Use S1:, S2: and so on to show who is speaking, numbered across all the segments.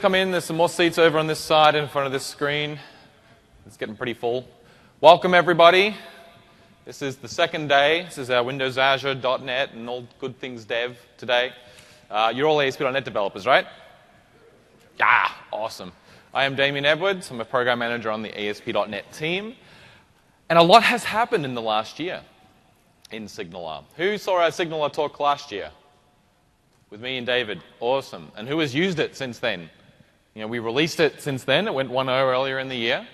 S1: come in. There's some more seats over on this side in front of this screen. It's getting pretty full. Welcome, everybody. This is the second day. This is our Windows Azure .NET and all good things dev today. You're all ASP .NET developers, right? Yeah, awesome. I am Damien Edwards. I'm a program manager on the ASP .NET team. And a lot has happened in the last year in SignalR. Who saw our SignalR talk last year? With me and David. Awesome. And who has used it since then? We released it since then. It went 1.0 earlier in the year.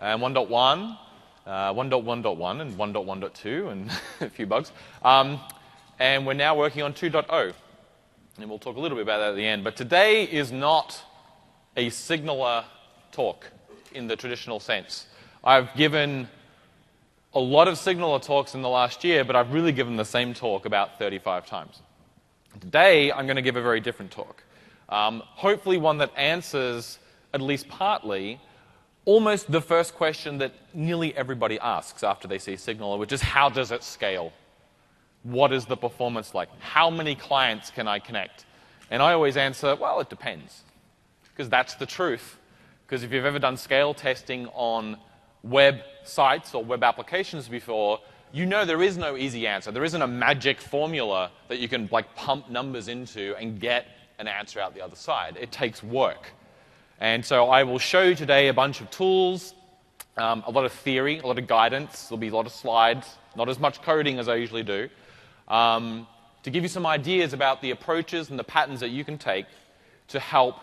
S1: 1.1, 1.1.1, and 1.1.2, and a few bugs. And we're now working on 2.0. And we'll talk a little bit about that at the end. But today is not a SignalR talk in the traditional sense. I've given a lot of SignalR talks in the last year, but I've really given the same talk about 35 times. Today, I'm going to give a very different talk. Hopefully one that answers, at least partly, almost the first question that nearly everybody asks after they see SignalR, which is how does it scale? What is the performance like? How many clients can I connect? And I always answer, well, it depends. Because that's the truth. Because if you've ever done scale testing on web sites or web applications before, you know there is no easy answer. There isn't a magic formula that you can pump numbers into and get an answer out the other side. It takes work. And so I will show you today a bunch of tools, a lot of theory, a lot of guidance. There'll be a lot of slides, not as much coding as I usually do, to give you some ideas about the approaches and the patterns that you can take to help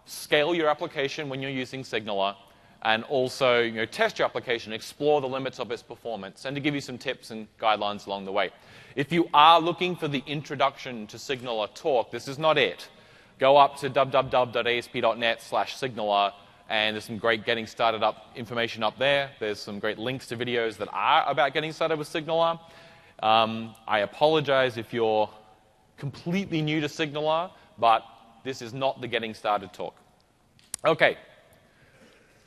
S1: scale your application when you're using SignalR, and also test your application, explore the limits of its performance, and to give you some tips and guidelines along the way. If you are looking for the introduction to SignalR talk, this is not it. Go up to www.asp.net/SignalR, and there's some great getting started up information up there. There's some great links to videos that are about getting started with SignalR. I apologize if you're completely new to SignalR, but this is not the getting started talk. Okay.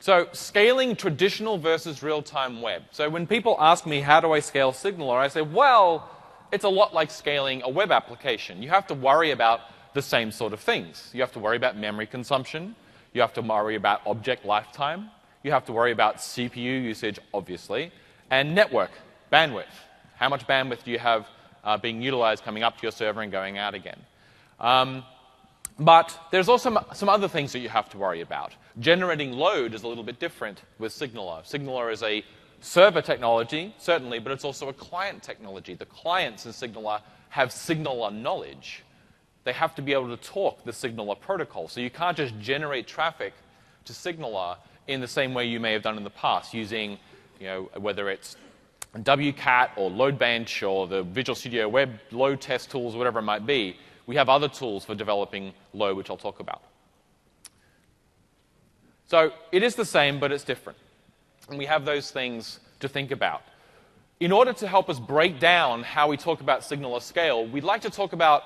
S1: So scaling traditional versus real-time web. So when people ask me, how do I scale SignalR, I say, well, it's a lot like scaling a web application. You have to worry about the same sort of things. You have to worry about memory consumption. You have to worry about object lifetime. You have to worry about CPU usage, obviously, and network, bandwidth. How much bandwidth do you have being utilized coming up to your server and going out again? But there's also some other things that you have to worry about. Generating load is a little bit different with SignalR. SignalR is a server technology, certainly, but it's also a client technology. The clients in SignalR have SignalR knowledge. They have to be able to talk the SignalR protocol. So you can't just generate traffic to SignalR in the same way you may have done in the past using, whether it's WCAT or LoadBench or the Visual Studio Web load test tools, whatever it might be. We have other tools for developing load, which I'll talk about. So it is the same, but it's different. And we have those things to think about. In order to help us break down how we talk about SignalR scale, we'd like to talk about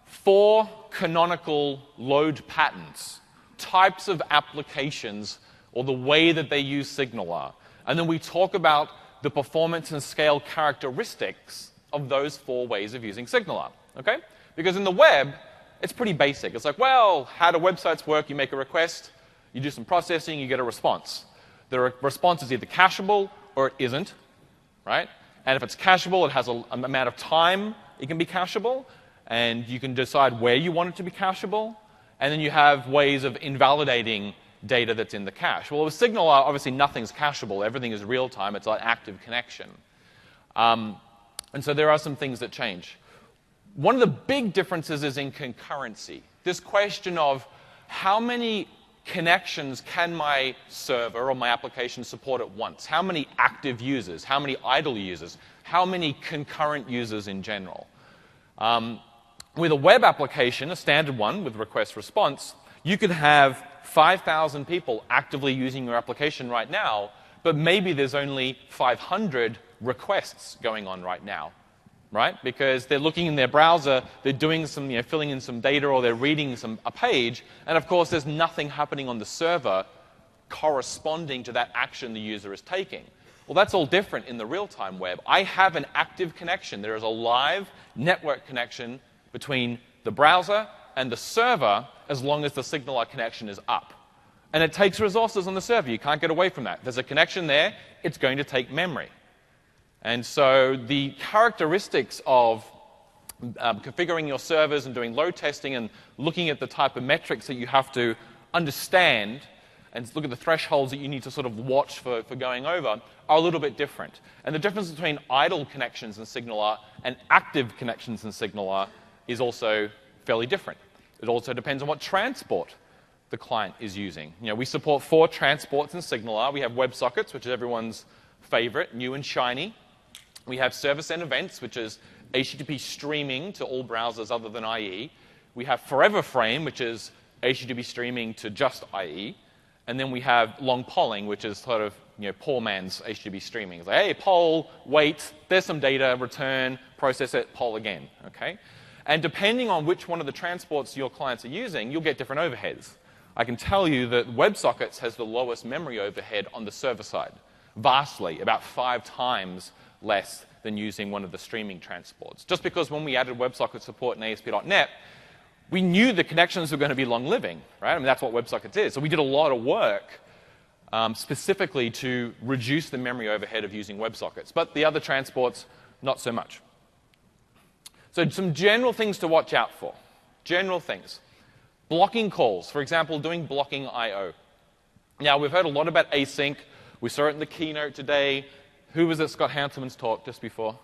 S1: 4 canonical load patterns, types of applications, or the way that they use SignalR. And then we talk about the performance and scale characteristics of those 4 ways of using SignalR. Okay? Because in the web, it's pretty basic. It's like, well, how do websites work? You make a request, you do some processing, you get a response. The response is either cacheable or it isn't, right? And if it's cacheable, it has an amount of time it can be cacheable, and you can decide where you want it to be cacheable, and then you have ways of invalidating data that's in the cache. Well, with SignalR, obviously nothing's cacheable. Everything is real time. It's an active connection. And so there are some things that change. One of the big differences is in concurrency. This question of how many connections can my server or my application support at once? How many active users? How many idle users? How many concurrent users in general? With a web application, a standard one with request response, you could have 5,000 people actively using your application right now, but maybe there's only 500 requests going on right now. Right? Because they're looking in their browser, they're doing some, filling in some data, or they're reading a page, and of course there's nothing happening on the server corresponding to that action the user is taking. Well, that's all different in the real-time web. I have an active connection. There is a live network connection between the browser and the server as long as the SignalR connection is up. And it takes resources on the server. You can't get away from that. There's a connection there. It's going to take memory. And so the characteristics of configuring your servers and doing load testing and looking at the type of metrics that you have to understand and look at the thresholds that you need to sort of watch for going over are a little bit different. And the difference between idle connections in SignalR and active connections in SignalR is also fairly different. It also depends on what transport the client is using. We support 4 transports in SignalR. We have WebSockets, which is everyone's favorite, new and shiny. We have service-end events, which is HTTP streaming to all browsers other than IE. We have Forever Frame, which is HTTP streaming to just IE. And then we have long polling, which is sort of poor man's HTTP streaming. It's like, hey, poll, wait, there's some data, return, process it, poll again. Okay? And depending on which one of the transports your clients are using, you'll get different overheads. I can tell you that WebSockets has the lowest memory overhead on the server side, vastly, about 5 times less than using one of the streaming transports. Just because when we added WebSocket support in ASP .NET, we knew the connections were going to be long-living, right? I mean, that's what WebSockets is. So we did a lot of work specifically to reduce the memory overhead of using WebSockets. But the other transports, not so much. So some general things to watch out for. General things. Blocking calls. For example, doing blocking I/O. Now, we've heard a lot about async. We saw it in the keynote today. Who was at Scott Hanselman's talk just before?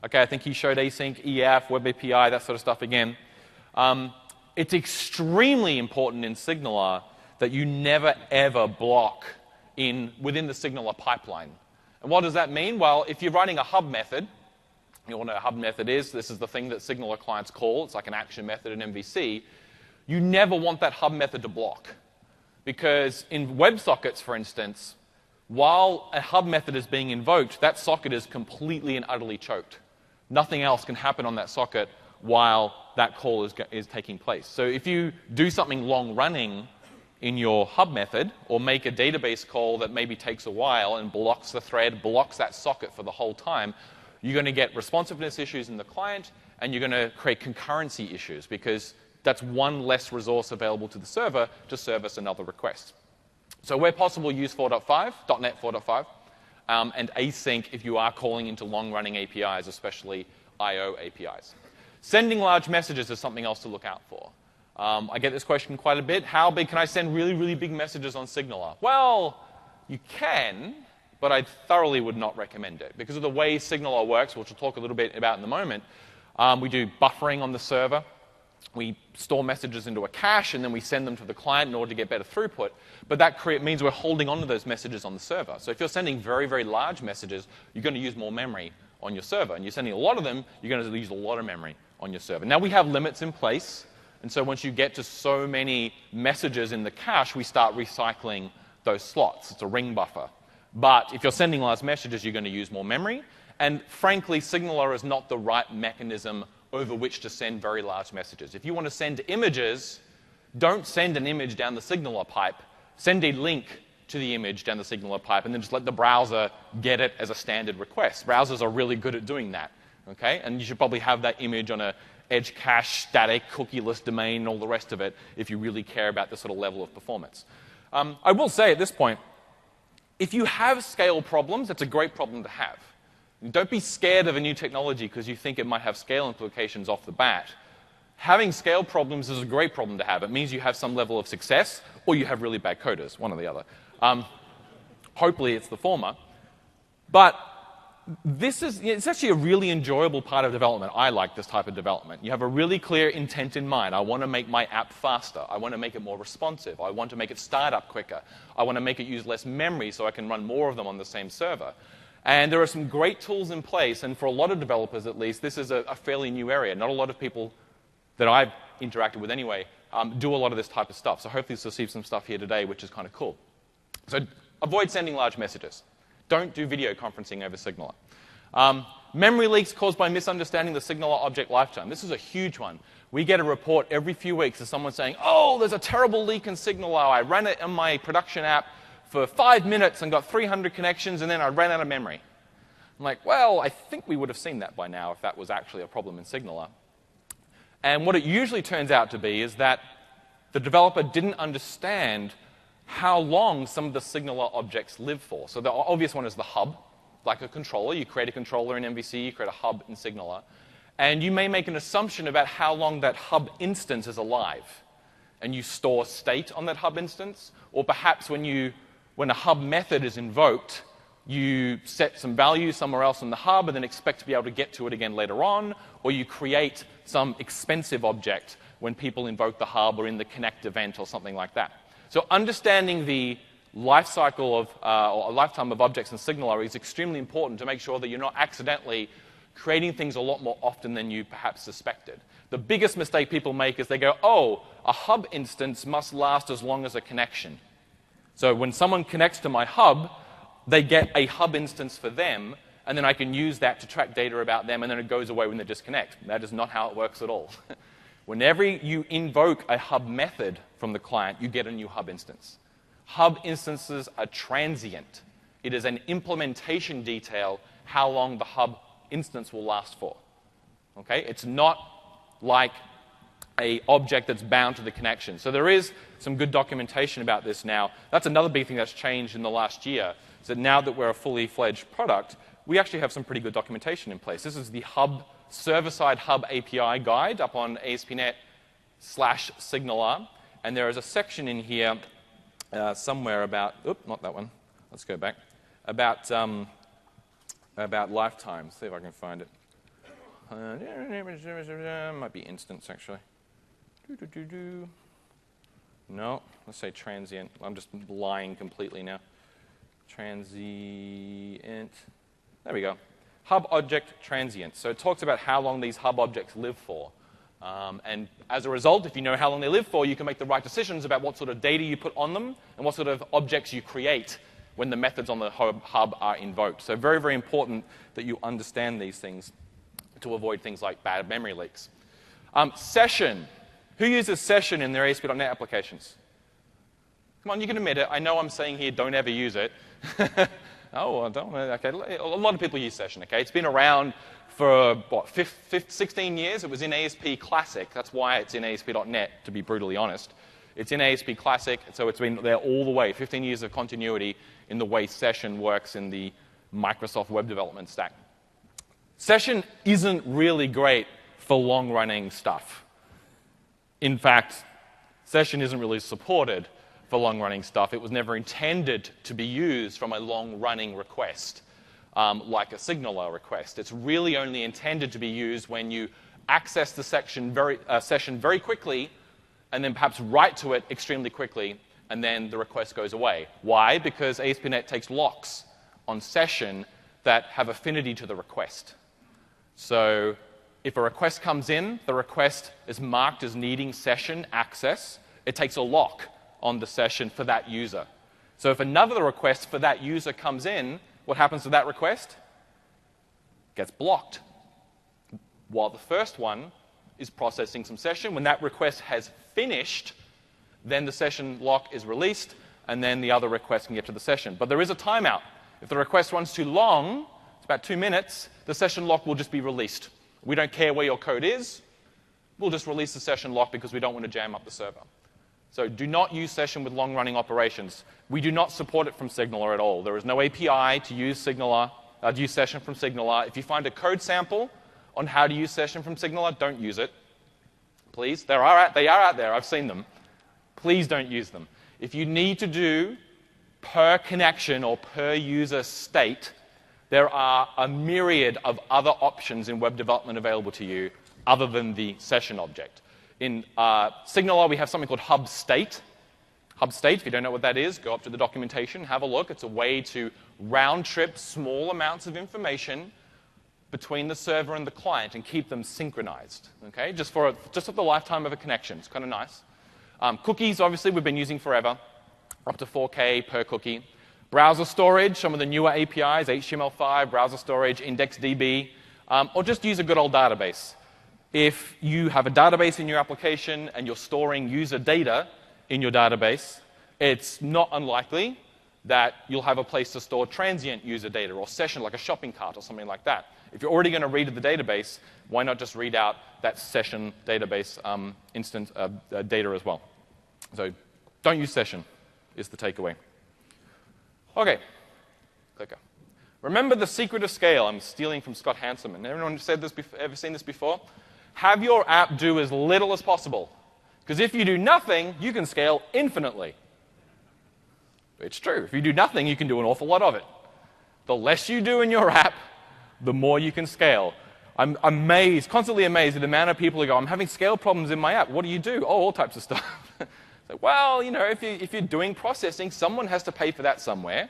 S1: Okay, I think he showed async, EF, Web API, that sort of stuff again. It's extremely important in SignalR that you never, ever block within the SignalR pipeline. And what does that mean? Well, if you're writing a hub method, you all know what a hub method is. This is the thing that SignalR clients call. It's like an action method in MVC. You never want that hub method to block. Because in WebSockets, for instance, while a hub method is being invoked, that socket is completely and utterly choked. Nothing else can happen on that socket while that call is taking place. So if you do something long-running in your hub method, or make a database call that maybe takes a while and blocks the thread, blocks that socket for the whole time, you're going to get responsiveness issues in the client, and you're going to create concurrency issues, because that's one less resource available to the server to service another request. So where possible, use 4.5, .NET 4.5, and async if you are calling into long-running APIs, especially I/O APIs. Sending large messages is something else to look out for. I get this question quite a bit. How big can I send really, really big messages on SignalR? Well, you can, but I thoroughly would not recommend it. Because of the way SignalR works, which we'll talk a little bit about in a moment, we do buffering on the server. We store messages into a cache, and then we send them to the client in order to get better throughput. But that means we're holding on to those messages on the server. So if you're sending very, very large messages, you're going to use more memory on your server. And you're sending a lot of them, you're going to use a lot of memory on your server. Now, we have limits in place. And so once you get to so many messages in the cache, we start recycling those slots. It's a ring buffer. But if you're sending large messages, you're going to use more memory. And frankly, SignalR is not the right mechanism over which to send very large messages. If you want to send images, don't send an image down the SignalR pipe. Send a link to the image down the SignalR pipe, and then just let the browser get it as a standard request. Browsers are really good at doing that. Okay? And you should probably have that image on a edge cache, static, cookieless domain, and all the rest of it if you really care about this sort of level of performance. I will say at this point, if you have scale problems, that's a great problem to have. Don't be scared of a new technology because you think it might have scale implications off the bat. Having scale problems is a great problem to have. It means you have some level of success, or you have really bad coders, one or the other. Hopefully it's the former. But it's actually a really enjoyable part of development. I like this type of development. You have a really clear intent in mind. I want to make my app faster. I want to make it more responsive. I want to make it start up quicker. I want to make it use less memory so I can run more of them on the same server. And there are some great tools in place, and for a lot of developers at least, this is a fairly new area. Not a lot of people that I've interacted with anyway do a lot of this type of stuff. So hopefully you'll see some stuff here today, which is kind of cool. So avoid sending large messages. Don't do video conferencing over SignalR. Memory leaks caused by misunderstanding the SignalR object lifetime. This is a huge one. We get a report every few weeks of someone saying, oh, there's a terrible leak in SignalR. I ran it in my production app for 5 minutes and got 300 connections, and then I ran out of memory. I'm like, well, I think we would have seen that by now if that was actually a problem in SignalR. And what it usually turns out to be is that the developer didn't understand how long some of the SignalR objects live for. So the obvious one is the hub, like a controller. You create a controller in MVC, you create a hub in SignalR. And you may make an assumption about how long that hub instance is alive. And you store state on that hub instance. Or perhaps when a hub method is invoked, you set some value somewhere else in the hub and then expect to be able to get to it again later on. Or you create some expensive object when people invoke the hub or in the connect event or something like that. So understanding the life cycle of, or lifetime of objects in SignalR is extremely important to make sure that you're not accidentally creating things a lot more often than you perhaps suspected. The biggest mistake people make is they go, oh, a hub instance must last as long as a connection. So when someone connects to my hub, they get a hub instance for them, and then I can use that to track data about them, and then it goes away when they disconnect. That is not how it works at all. Whenever you invoke a hub method from the client, you get a new hub instance. Hub instances are transient. It is an implementation detail how long the hub instance will last for. Okay? It's not like an object that's bound to the connection. So there is some good documentation about this now. That's another big thing that's changed in the last year, is that now that we're a fully fledged product, we actually have some pretty good documentation in place. This is the hub server-side hub API guide up on ASP.NET/SignalR. And there is a section in here somewhere about, not that one. Let's go back. About lifetimes. See if I can find it. Might be instance, actually. No, let's say transient. I'm just lying completely now. Transient. There we go. Hub object transient. So it talks about how long these hub objects live for. And as a result, if you know how long they live for, you can make the right decisions about what sort of data you put on them and what sort of objects you create when the methods on the hub are invoked. So very, very important that you understand these things to avoid things like bad memory leaks. Session. Who uses session in their ASP.NET applications? Come on, you can admit it. I know I'm saying here, don't ever use it. Oh, I don't know. Okay, a lot of people use session. Okay, it's been around for what, 16 years. It was in ASP Classic. That's why it's in ASP.NET. To be brutally honest, it's in ASP Classic, so it's been there all the way. 15 years of continuity in the way session works in the Microsoft web development stack. Session isn't really great for long-running stuff. In fact, session isn't really supported for long-running stuff. It was never intended to be used from a long-running request, like a SignalR request. It's really only intended to be used when you access the session very quickly, and then perhaps write to it extremely quickly, and then the request goes away. Why? Because ASP.NET takes locks on session that have affinity to the request. So if a request comes in, the request is marked as needing session access. It takes a lock on the session for that user. So if another request for that user comes in, what happens to that request? It gets blocked. While the first one is processing some session, when that request has finished, then the session lock is released, and then the other request can get to the session. But there is a timeout. If the request runs too long, it's about 2 minutes, the session lock will just be released. We don't care where your code is. We'll just release the session lock because we don't want to jam up the server. So do not use session with long-running operations. We do not support it from SignalR at all. There is no API to use SignalR, to use session from SignalR. If you find a code sample on how to use session from SignalR, don't use it. Please. They are out there. I've seen them. Please don't use them. If you need to do per connection or per user state, there are a myriad of other options in web development available to you other than the session object. In SignalR, we have something called hub state. Hub state, if you don't know what that is, go up to the documentation, have a look. It's a way to round-trip small amounts of information between the server and the client and keep them synchronized, okay? Just for the lifetime of a connection. It's kind of nice. Cookies, obviously, we've been using forever, up to 4K per cookie. Browser storage, some of the newer APIs, HTML5, browser storage, IndexedDB, or just use a good old database. If you have a database in your application and you're storing user data in your database, it's not unlikely that you'll have a place to store transient user data or session, like a shopping cart or something like that. If you're already going to read the database, why not just read out that session database instance data as well? So don't use session is the takeaway. OK, clicker. Remember the secret of scale. I'm stealing from Scott Hanselman. Everyone said this ever seen this before? Have your app do as little as possible. Because if you do nothing, you can scale infinitely. It's true. If you do nothing, you can do an awful lot of it. The less you do in your app, the more you can scale. I'm amazed, constantly amazed at the amount of people who go, I'm having scale problems in my app. What do you do? Oh, all types of stuff. So, well, you know, if you're doing processing, someone has to pay for that somewhere.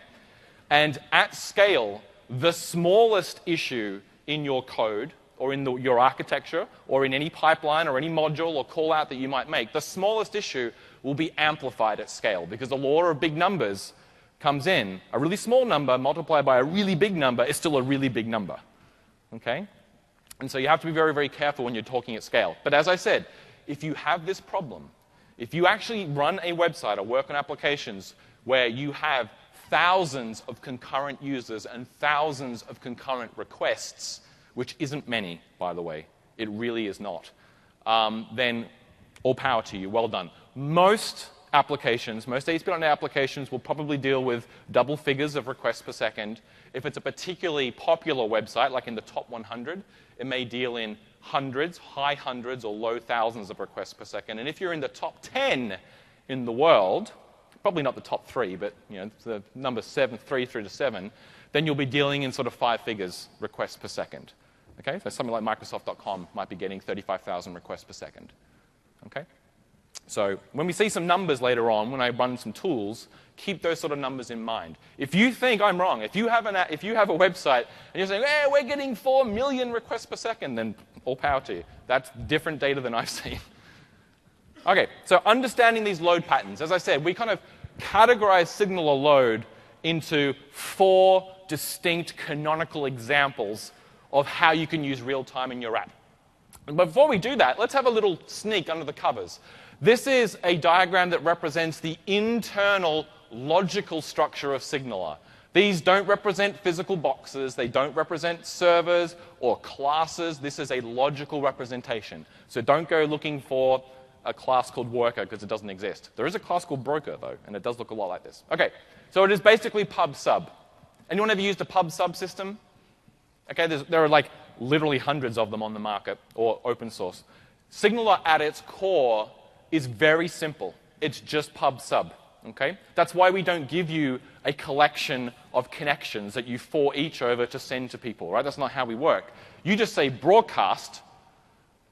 S1: And at scale, the smallest issue in your code or in your architecture or in any pipeline or any module or call out that you might make, the smallest issue will be amplified at scale because the law of big numbers comes in. A really small number multiplied by a really big number is still a really big number. Okay? And so you have to be very, very careful when you're talking at scale. But as I said, if you have this problem, if you actually run a website or work on applications where you have thousands of concurrent users and thousands of concurrent requests, which isn't many, by the way, it really is not, then all power to you. Well done. Most applications, most ASP.NET applications will probably deal with double figures of requests per second. If it's a particularly popular website, like in the top 100, it may deal in hundreds, high hundreds, or low thousands of requests per second. And if you're in the top 10 in the world, probably not the top 3, but you know, the number 3 through to 7, then you'll be dealing in sort of 5 figures requests per second. Okay? So something like Microsoft.com might be getting 35,000 requests per second. Okay? So when we see some numbers later on, when I run some tools, keep those sort of numbers in mind. If you think I'm wrong, if you have a website and you're saying, hey, we're getting 4 million requests per second, then all power to you. That's different data than I've seen. OK, so understanding these load patterns. As I said, we kind of categorize SignalR load into 4 distinct canonical examples of how you can use real-time in your app. But before we do that, let's have a little sneak under the covers. This is a diagram that represents the internal logical structure of SignalR. These don't represent physical boxes. They don't represent servers or classes. This is a logical representation. So don't go looking for a class called worker because it doesn't exist. There is a class called broker, though, and it does look a lot like this. OK, so it is basically pub-sub. Anyone ever used a pub-sub system? OK, there are like literally hundreds of them on the market or open source. SignalR at its core is very simple. It's just pub-sub. Okay? That's why we don't give you a collection of connections that you for each over to send to people. Right? That's not how we work. You just say broadcast,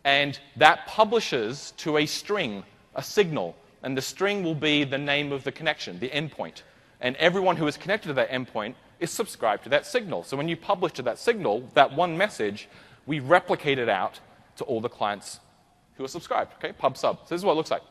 S1: and that publishes to a string, a signal. And the string will be the name of the connection, the endpoint. And everyone who is connected to that endpoint is subscribed to that signal. So when you publish to that signal, that one message, we replicate it out to all the clients who are subscribed. Okay? Pub-sub. So this is what it looks like.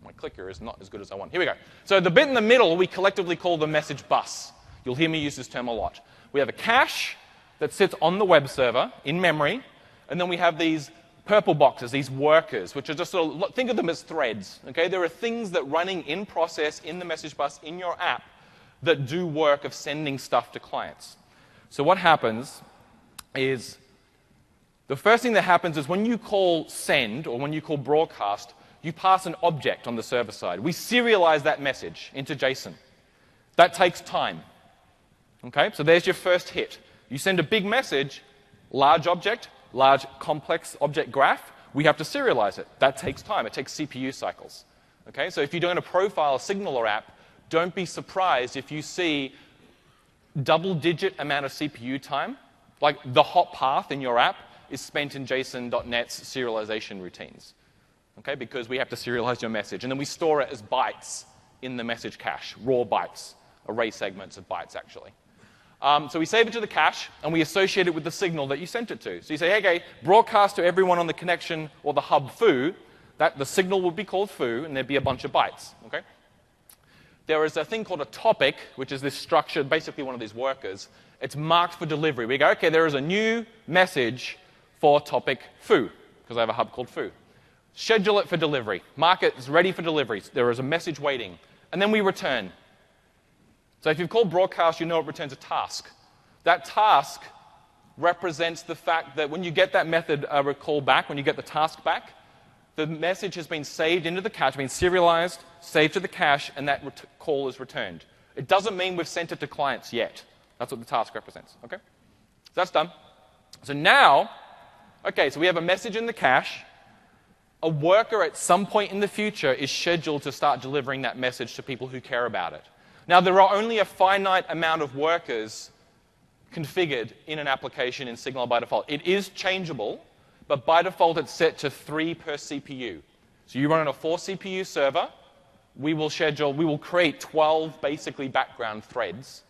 S1: My clicker is not as good as I want. Here we go. So the bit in the middle we collectively call the message bus. You'll hear me use this term a lot. We have a cache that sits on the web server in memory, and then we have these purple boxes, these workers, which are just sort of, think of them as threads. Okay? There are things that running in process in the message bus in your app that do work of sending stuff to clients. So what happens is, the first thing that happens is when you call send or when you call broadcast, you pass an object on the server side. We serialize that message into JSON. That takes time. Okay? So there's your first hit. You send a big message, large object, large complex object graph. We have to serialize it. That takes time. It takes CPU cycles. Okay? So if you're doing a profile SignalR app, don't be surprised if you see double-digit amount of CPU time, like the hot path in your app is spent in JSON.NET's serialization routines. Okay, because we have to serialize your message. And then we store it as bytes in the message cache, raw bytes, array segments of bytes, actually. So we save it to the cache, and we associate it with the signal that you sent it to. So you say, hey, okay, broadcast to everyone on the connection or the hub foo. The signal would be called foo, and there'd be a bunch of bytes. Okay? There is a thing called a topic, which is this structure, basically one of these workers. It's marked for delivery. We go, okay, there is a new message for topic foo, because I have a hub called foo. Schedule it for delivery. Mark it as ready for delivery. There is a message waiting. And then we return. So if you've called broadcast, you know it returns a task. That task represents the fact that when you get that method call back, when you get the task back, the message has been saved into the cache, been serialized, saved to the cache, and that call is returned. It doesn't mean we've sent it to clients yet. That's what the task represents. Okay? So that's done. So now, okay, so we have a message in the cache. A worker at some point in the future is scheduled to start delivering that message to people who care about it. Now, there are only a finite amount of workers configured in an application in SignalR by default. It is changeable, but by default it's set to 3 per CPU. So you run on a 4 CPU server. We will create 12 basically background threads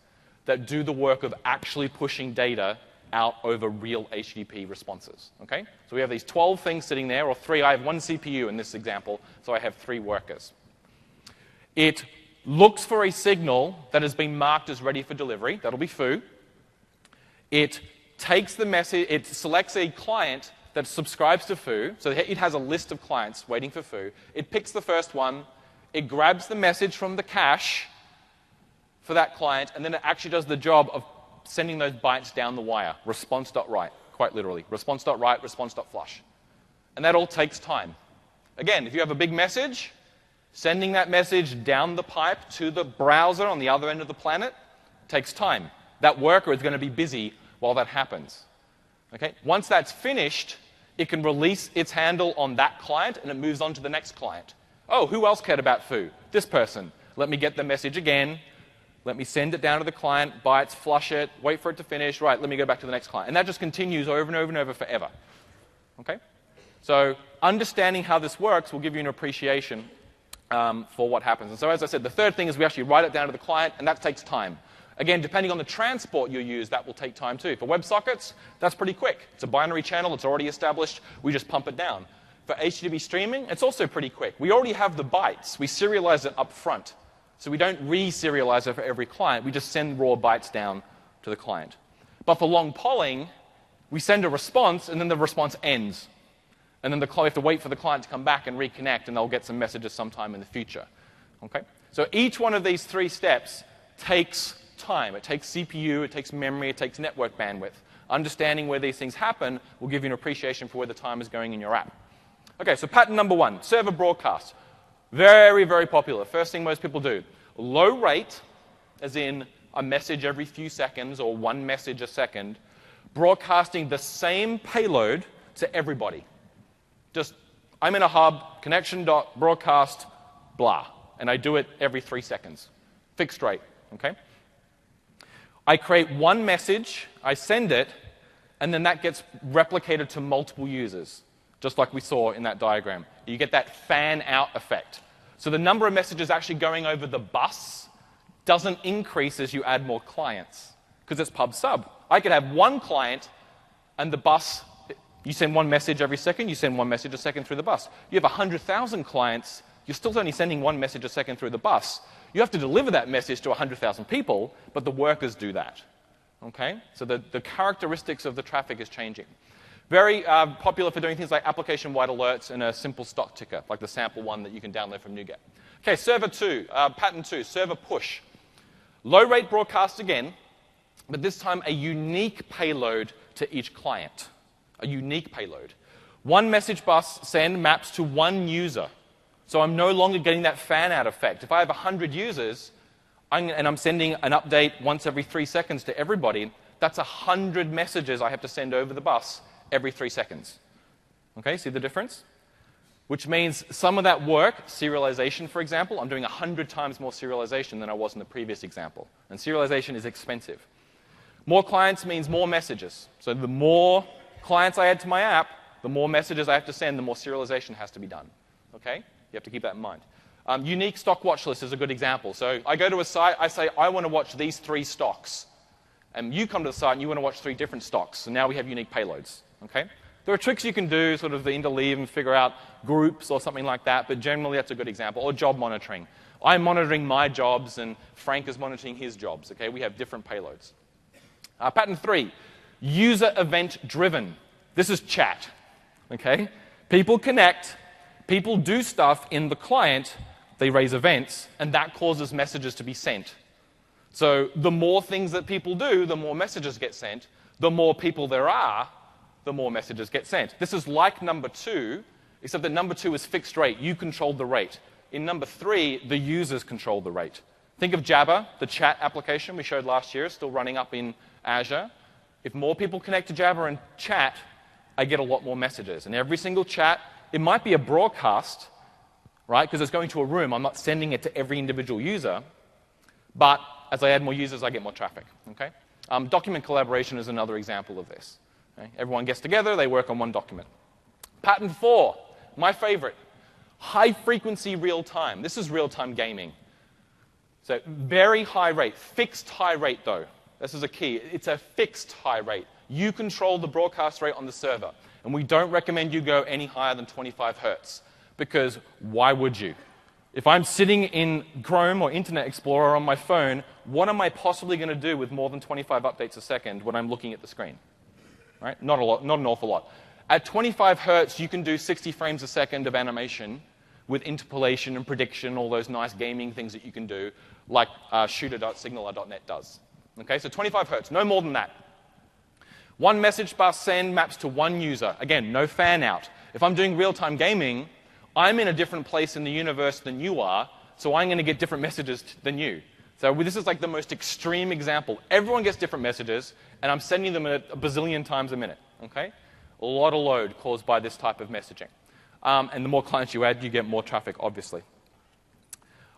S1: that do the work of actually pushing data out over real HTTP responses. Okay? So we have these 12 things sitting there, or 3. I have 1 CPU in this example, so I have 3 workers. It looks for a signal that has been marked as ready for delivery. That'll be foo. It takes the message, it selects a client that subscribes to foo, so it has a list of clients waiting for foo. It picks the first one, it grabs the message from the cache for that client, and then it actually does the job of sending those bytes down the wire, response.write, quite literally, response.write, response.flush. And that all takes time. Again, if you have a big message, sending that message down the pipe to the browser on the other end of the planet takes time. That worker is going to be busy while that happens. Okay? Once that's finished, it can release its handle on that client, and it moves on to the next client. Oh, who else cared about foo? This person. Let me get the message again. Let me send it down to the client, bytes, flush it, wait for it to finish. Right, let me go back to the next client. And that just continues over and over and over forever. Okay? So understanding how this works will give you an appreciation for what happens. And so as I said, the third thing is we actually write it down to the client, and that takes time. Again, depending on the transport you use, that will take time too. For WebSockets, that's pretty quick. It's a binary channel. It's already established. We just pump it down. For HTTP streaming, it's also pretty quick. We already have the bytes. We serialize it up front. So we don't re-serialize it for every client. We just send raw bytes down to the client. But for long polling, we send a response, and then the response ends. And then we have to wait for the client to come back and reconnect, and they'll get some messages sometime in the future. Okay? So each one of these 3 steps takes time. It takes CPU, it takes memory, it takes network bandwidth. Understanding where these things happen will give you an appreciation for where the time is going in your app. Okay, so pattern number 1, server broadcast. Very, very popular. First thing most people do. Low rate, as in a message every few seconds or 1 message a second, broadcasting the same payload to everybody. Just, I'm in a hub, connection.broadcast, blah. And I do it every 3 seconds. Fixed rate, okay? I create 1 message, I send it, and then that gets replicated to multiple users, just like we saw in that diagram. You get that fan-out effect. So the number of messages actually going over the bus doesn't increase as you add more clients, because it's pub-sub. I could have 1 client, and the bus, you send 1 message every second, you send 1 message a second through the bus. You have 100,000 clients, you're still only sending 1 message a second through the bus. You have to deliver that message to 100,000 people, but the workers do that. Okay? So the characteristics of the traffic is changing. Very popular for doing things like application-wide alerts and a simple stock ticker, like the sample one that you can download from NuGet. Okay, server 2, pattern 2, server push. Low-rate broadcast again, but this time a unique payload to each client. A unique payload. 1 message bus send maps to 1 user. So I'm no longer getting that fan-out effect. If I have 100 users and I'm sending an update once every 3 seconds to everybody, that's 100 messages I have to send over the bus every 3 seconds. Okay, see the difference? Which means some of that work, serialization for example, I'm doing 100 times more serialization than I was in the previous example. And serialization is expensive. More clients means more messages. So the more clients I add to my app, the more messages I have to send, the more serialization has to be done. Okay? You have to keep that in mind. Unique stock watch list is a good example. So I go to a site, I say, I want to watch these 3 stocks. And you come to the site and you want to watch 3 different stocks. And now we have unique payloads. Okay? There are tricks you can do, sort of the interleave and figure out groups or something like that, but generally that's a good example. Or job monitoring. I'm monitoring my jobs and Frank is monitoring his jobs. Okay? We have different payloads. Pattern 3, user event driven. This is chat. Okay? People connect. People do stuff in the client, they raise events, and that causes messages to be sent. So the more things that people do, the more messages get sent. The more people there are, the more messages get sent. This is like number 2, except that number 2 is fixed rate. You controlled the rate. In number 3, the users control the rate. Think of Jabber, the chat application we showed last year, still running up in Azure. If more people connect to Jabber and chat, I get a lot more messages. And every single chat, it might be a broadcast, right, because it's going to a room. I'm not sending it to every individual user. But as I add more users, I get more traffic. Okay? Document collaboration is another example of this. Okay? Everyone gets together, they work on one document. Pattern 4, my favorite, high-frequency real-time. This is real-time gaming. So very high rate, fixed high rate, though. This is a key. It's a fixed high rate. You control the broadcast rate on the server. And we don't recommend you go any higher than 25 hertz. Because why would you? If I'm sitting in Chrome or Internet Explorer on my phone, what am I possibly going to do with more than 25 updates a second when I'm looking at the screen? Right? Not a lot, not an awful lot. At 25 hertz, you can do 60 frames a second of animation with interpolation and prediction, all those nice gaming things that you can do, like shooter.signalr.net does. Okay, so 25 hertz, no more than that. One message bus send maps to one user. Again, no fan out. If I'm doing real-time gaming, I'm in a different place in the universe than you are, so I'm going to get different messages than you. So this is like the most extreme example. Everyone gets different messages, and I'm sending them a bazillion times a minute. Okay? A lot of load caused by this type of messaging. And the more clients you add, you get more traffic, obviously.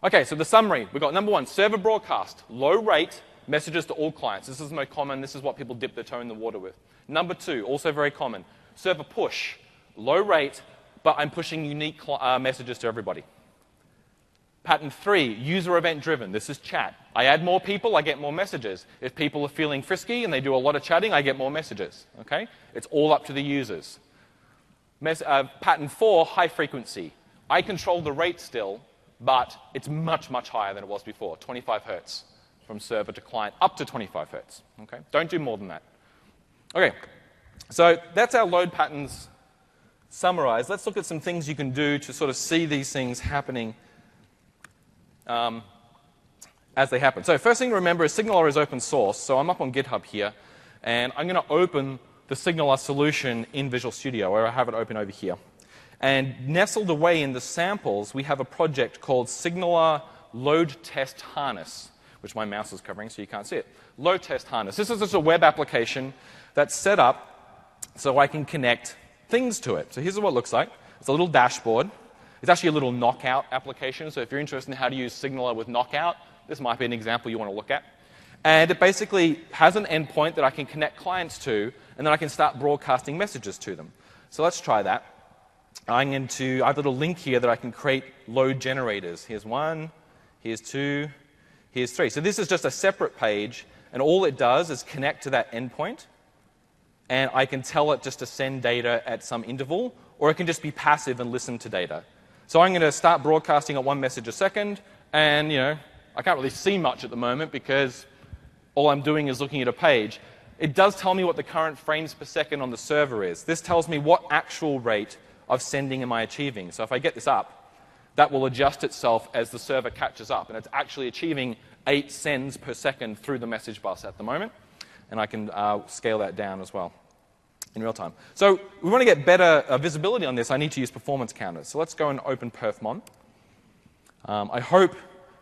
S1: Okay, so the summary. We've got number 1, server broadcast, low rate, messages to all clients. This is the most common. This is what people dip their toe in the water with. Number 2, also very common, server push, low rate, but I'm pushing unique messages to everybody. Pattern 3, user event driven. This is chat. I add more people, I get more messages. If people are feeling frisky and they do a lot of chatting, I get more messages. Okay? It's all up to the users. Pattern 4, high frequency. I control the rate still, but it's much, much higher than it was before, 25 hertz from server to client, up to 25 hertz. Okay? Don't do more than that. Okay, so that's our load patterns summarized. Let's look at some things you can do to sort of see these things happening as they happen. So first thing to remember is SignalR is open source. So I'm up on GitHub here, and I'm going to open the SignalR solution in Visual Studio, where I have it open over here. And nestled away in the samples, we have a project called SignalR Load Test Harness, which my mouse is covering so you can't see it. Load Test Harness. This is just a web application that's set up so I can connect things to it. So here's what it looks like. It's a little dashboard. It's actually a little knockout application. So if you're interested in how to use SignalR with knockout, this might be an example you want to look at. And it basically has an endpoint that I can connect clients to, and then I can start broadcasting messages to them. So let's try that. I have a little link here that I can create load generators. Here's 1, here's 2, here's 3. So this is just a separate page, and all it does is connect to that endpoint, and I can tell it just to send data at some interval, or it can just be passive and listen to data. So I'm going to start broadcasting at 1 message a second, and I can't really see much at the moment because all I'm doing is looking at a page. It does tell me what the current frames per second on the server is. This tells me what actual rate of sending am I achieving. So if I get this up, that will adjust itself as the server catches up. And it's actually achieving 8 sends per second through the message bus at the moment. And I can scale that down as well in real time. So we want to get better visibility on this. I need to use performance counters. So let's go and open perfmon. I hope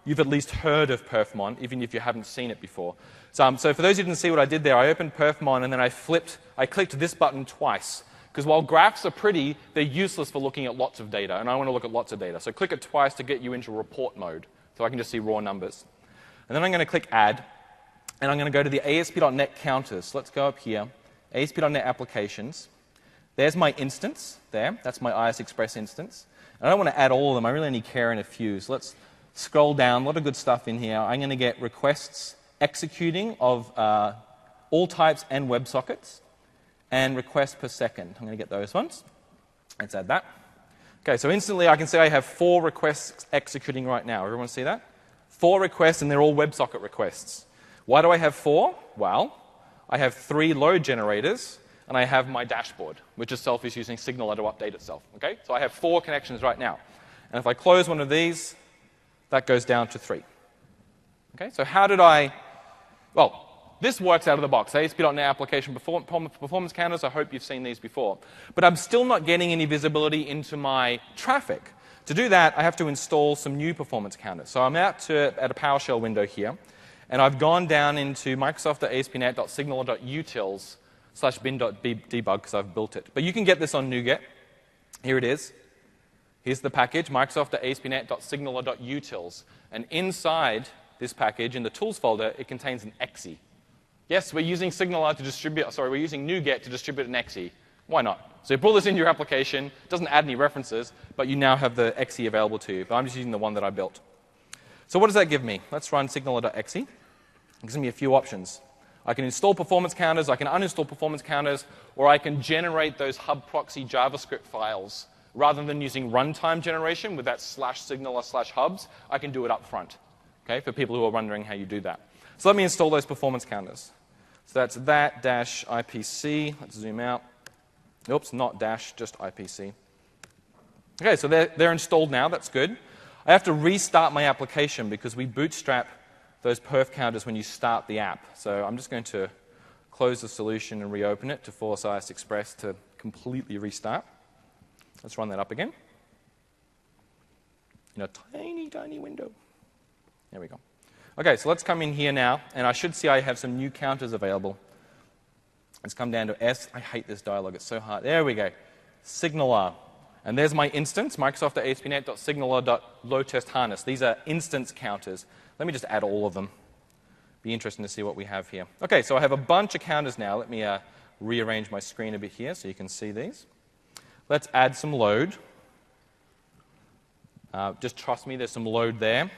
S1: you've at least heard of perfmon, even if you haven't seen it before. So for those who didn't see what I did there, I opened perfmon and then I clicked this button twice. Because while graphs are pretty, they're useless for looking at lots of data, and I want to look at lots of data. So click it twice to get you into report mode, so I can just see raw numbers. And then I'm going to click Add, and I'm going to go to the ASP.NET counters. So let's go up here, ASP.NET applications. There's my instance there. That's my IS Express instance. And I don't want to add all of them. I really only care in a few. So let's scroll down. A lot of good stuff in here. I'm going to get requests executing of all types and WebSockets, and requests per second. I'm going to get those ones. Let's add that. Okay, so instantly I can say I have 4 requests executing right now. Everyone see that? 4 requests, and they're all WebSocket requests. Why do I have 4? Well, I have 3 load generators, and I have my dashboard, which itself is using SignalR to update itself. Okay, so I have 4 connections right now. And if I close one of these, that goes down to 3. Okay, so how did I, well, this works out of the box. ASP.NET application performance counters, I hope you've seen these before. But I'm still not getting any visibility into my traffic. To do that, I have to install some new performance counters. So I'm at a PowerShell window here, and I've gone down into Microsoft.ASP.NET.signalr.utils/bin.debug because I've built it. But you can get this on NuGet. Here it is. Here's the package, Microsoft.ASP.NET.signalr.utils. And inside this package, in the tools folder, it contains an exe. Yes, we're using SignalR to distribute, sorry, we're using NuGet to distribute an exe. Why not? So you pull this into your application, it doesn't add any references, but you now have the exe available to you. But I'm just using the one that I built. So what does that give me? Let's run signalr.exe. It gives me a few options. I can install performance counters, I can uninstall performance counters, or I can generate those hub proxy JavaScript files. Rather than using runtime generation with that /signalr/hubs, I can do it up front, okay, for people who are wondering how you do that. So let me install those performance counters. So that's that dash IPC. Let's zoom out. Oops, not dash, just IPC. Okay, so they're installed now. That's good. I have to restart my application because we bootstrap those perf counters when you start the app. So I'm just going to close the solution and reopen it to force IS Express to completely restart. Let's run that up again in a tiny, tiny window. There we go. Okay, so let's come in here now, and I should see I have some new counters available. Let's come down to S. I hate this dialog. It's so hard. There we go. SignalR. And there's my instance, Microsoft.ASP.NET.signalr.load-test-harness. These are instance counters. Let me just add all of them. Be interesting to see what we have here. Okay, so I have a bunch of counters now. Let me rearrange my screen a bit here so you can see these. Let's add some load. Just trust me, there's some load there.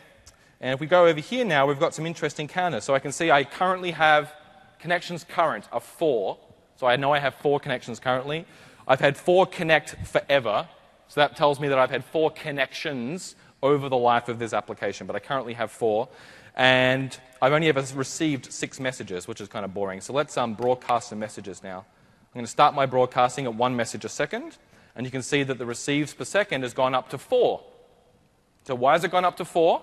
S1: And if we go over here now, we've got some interesting counters. So I can see I currently have connections current of 4. So I know I have 4 connections currently. I've had 4 connect forever. So that tells me that I've had 4 connections over the life of this application. But I currently have 4. And I've only ever received 6 messages, which is kind of boring. So let's broadcast some messages now. I'm going to start my broadcasting at 1 message a second. And you can see that the receives per second has gone up to 4. So why has it gone up to 4?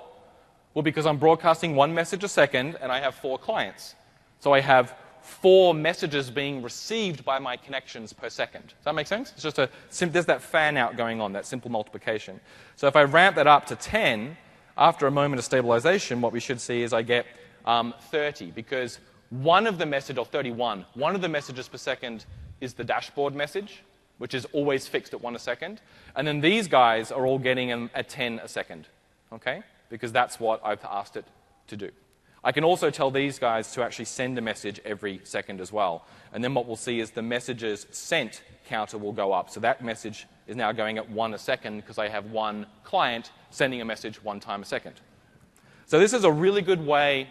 S1: Well, because I'm broadcasting 1 message a second, and I have 4 clients. So I have 4 messages being received by my connections per second. Does that make sense? It's just there's that fan out going on, that simple multiplication. So if I ramp that up to 10, after a moment of stabilization, what we should see is I get 30, because one of the messages, or 31, one of the messages per second is the dashboard message, which is always fixed at 1 a second. And then these guys are all getting a 10 a second, okay? Because that's what I've asked it to do. I can also tell these guys to actually send a message every second as well. And then what we'll see is the messages sent counter will go up. So that message is now going at 1 a second because I have 1 client sending a message 1 time a second. So this is a really good way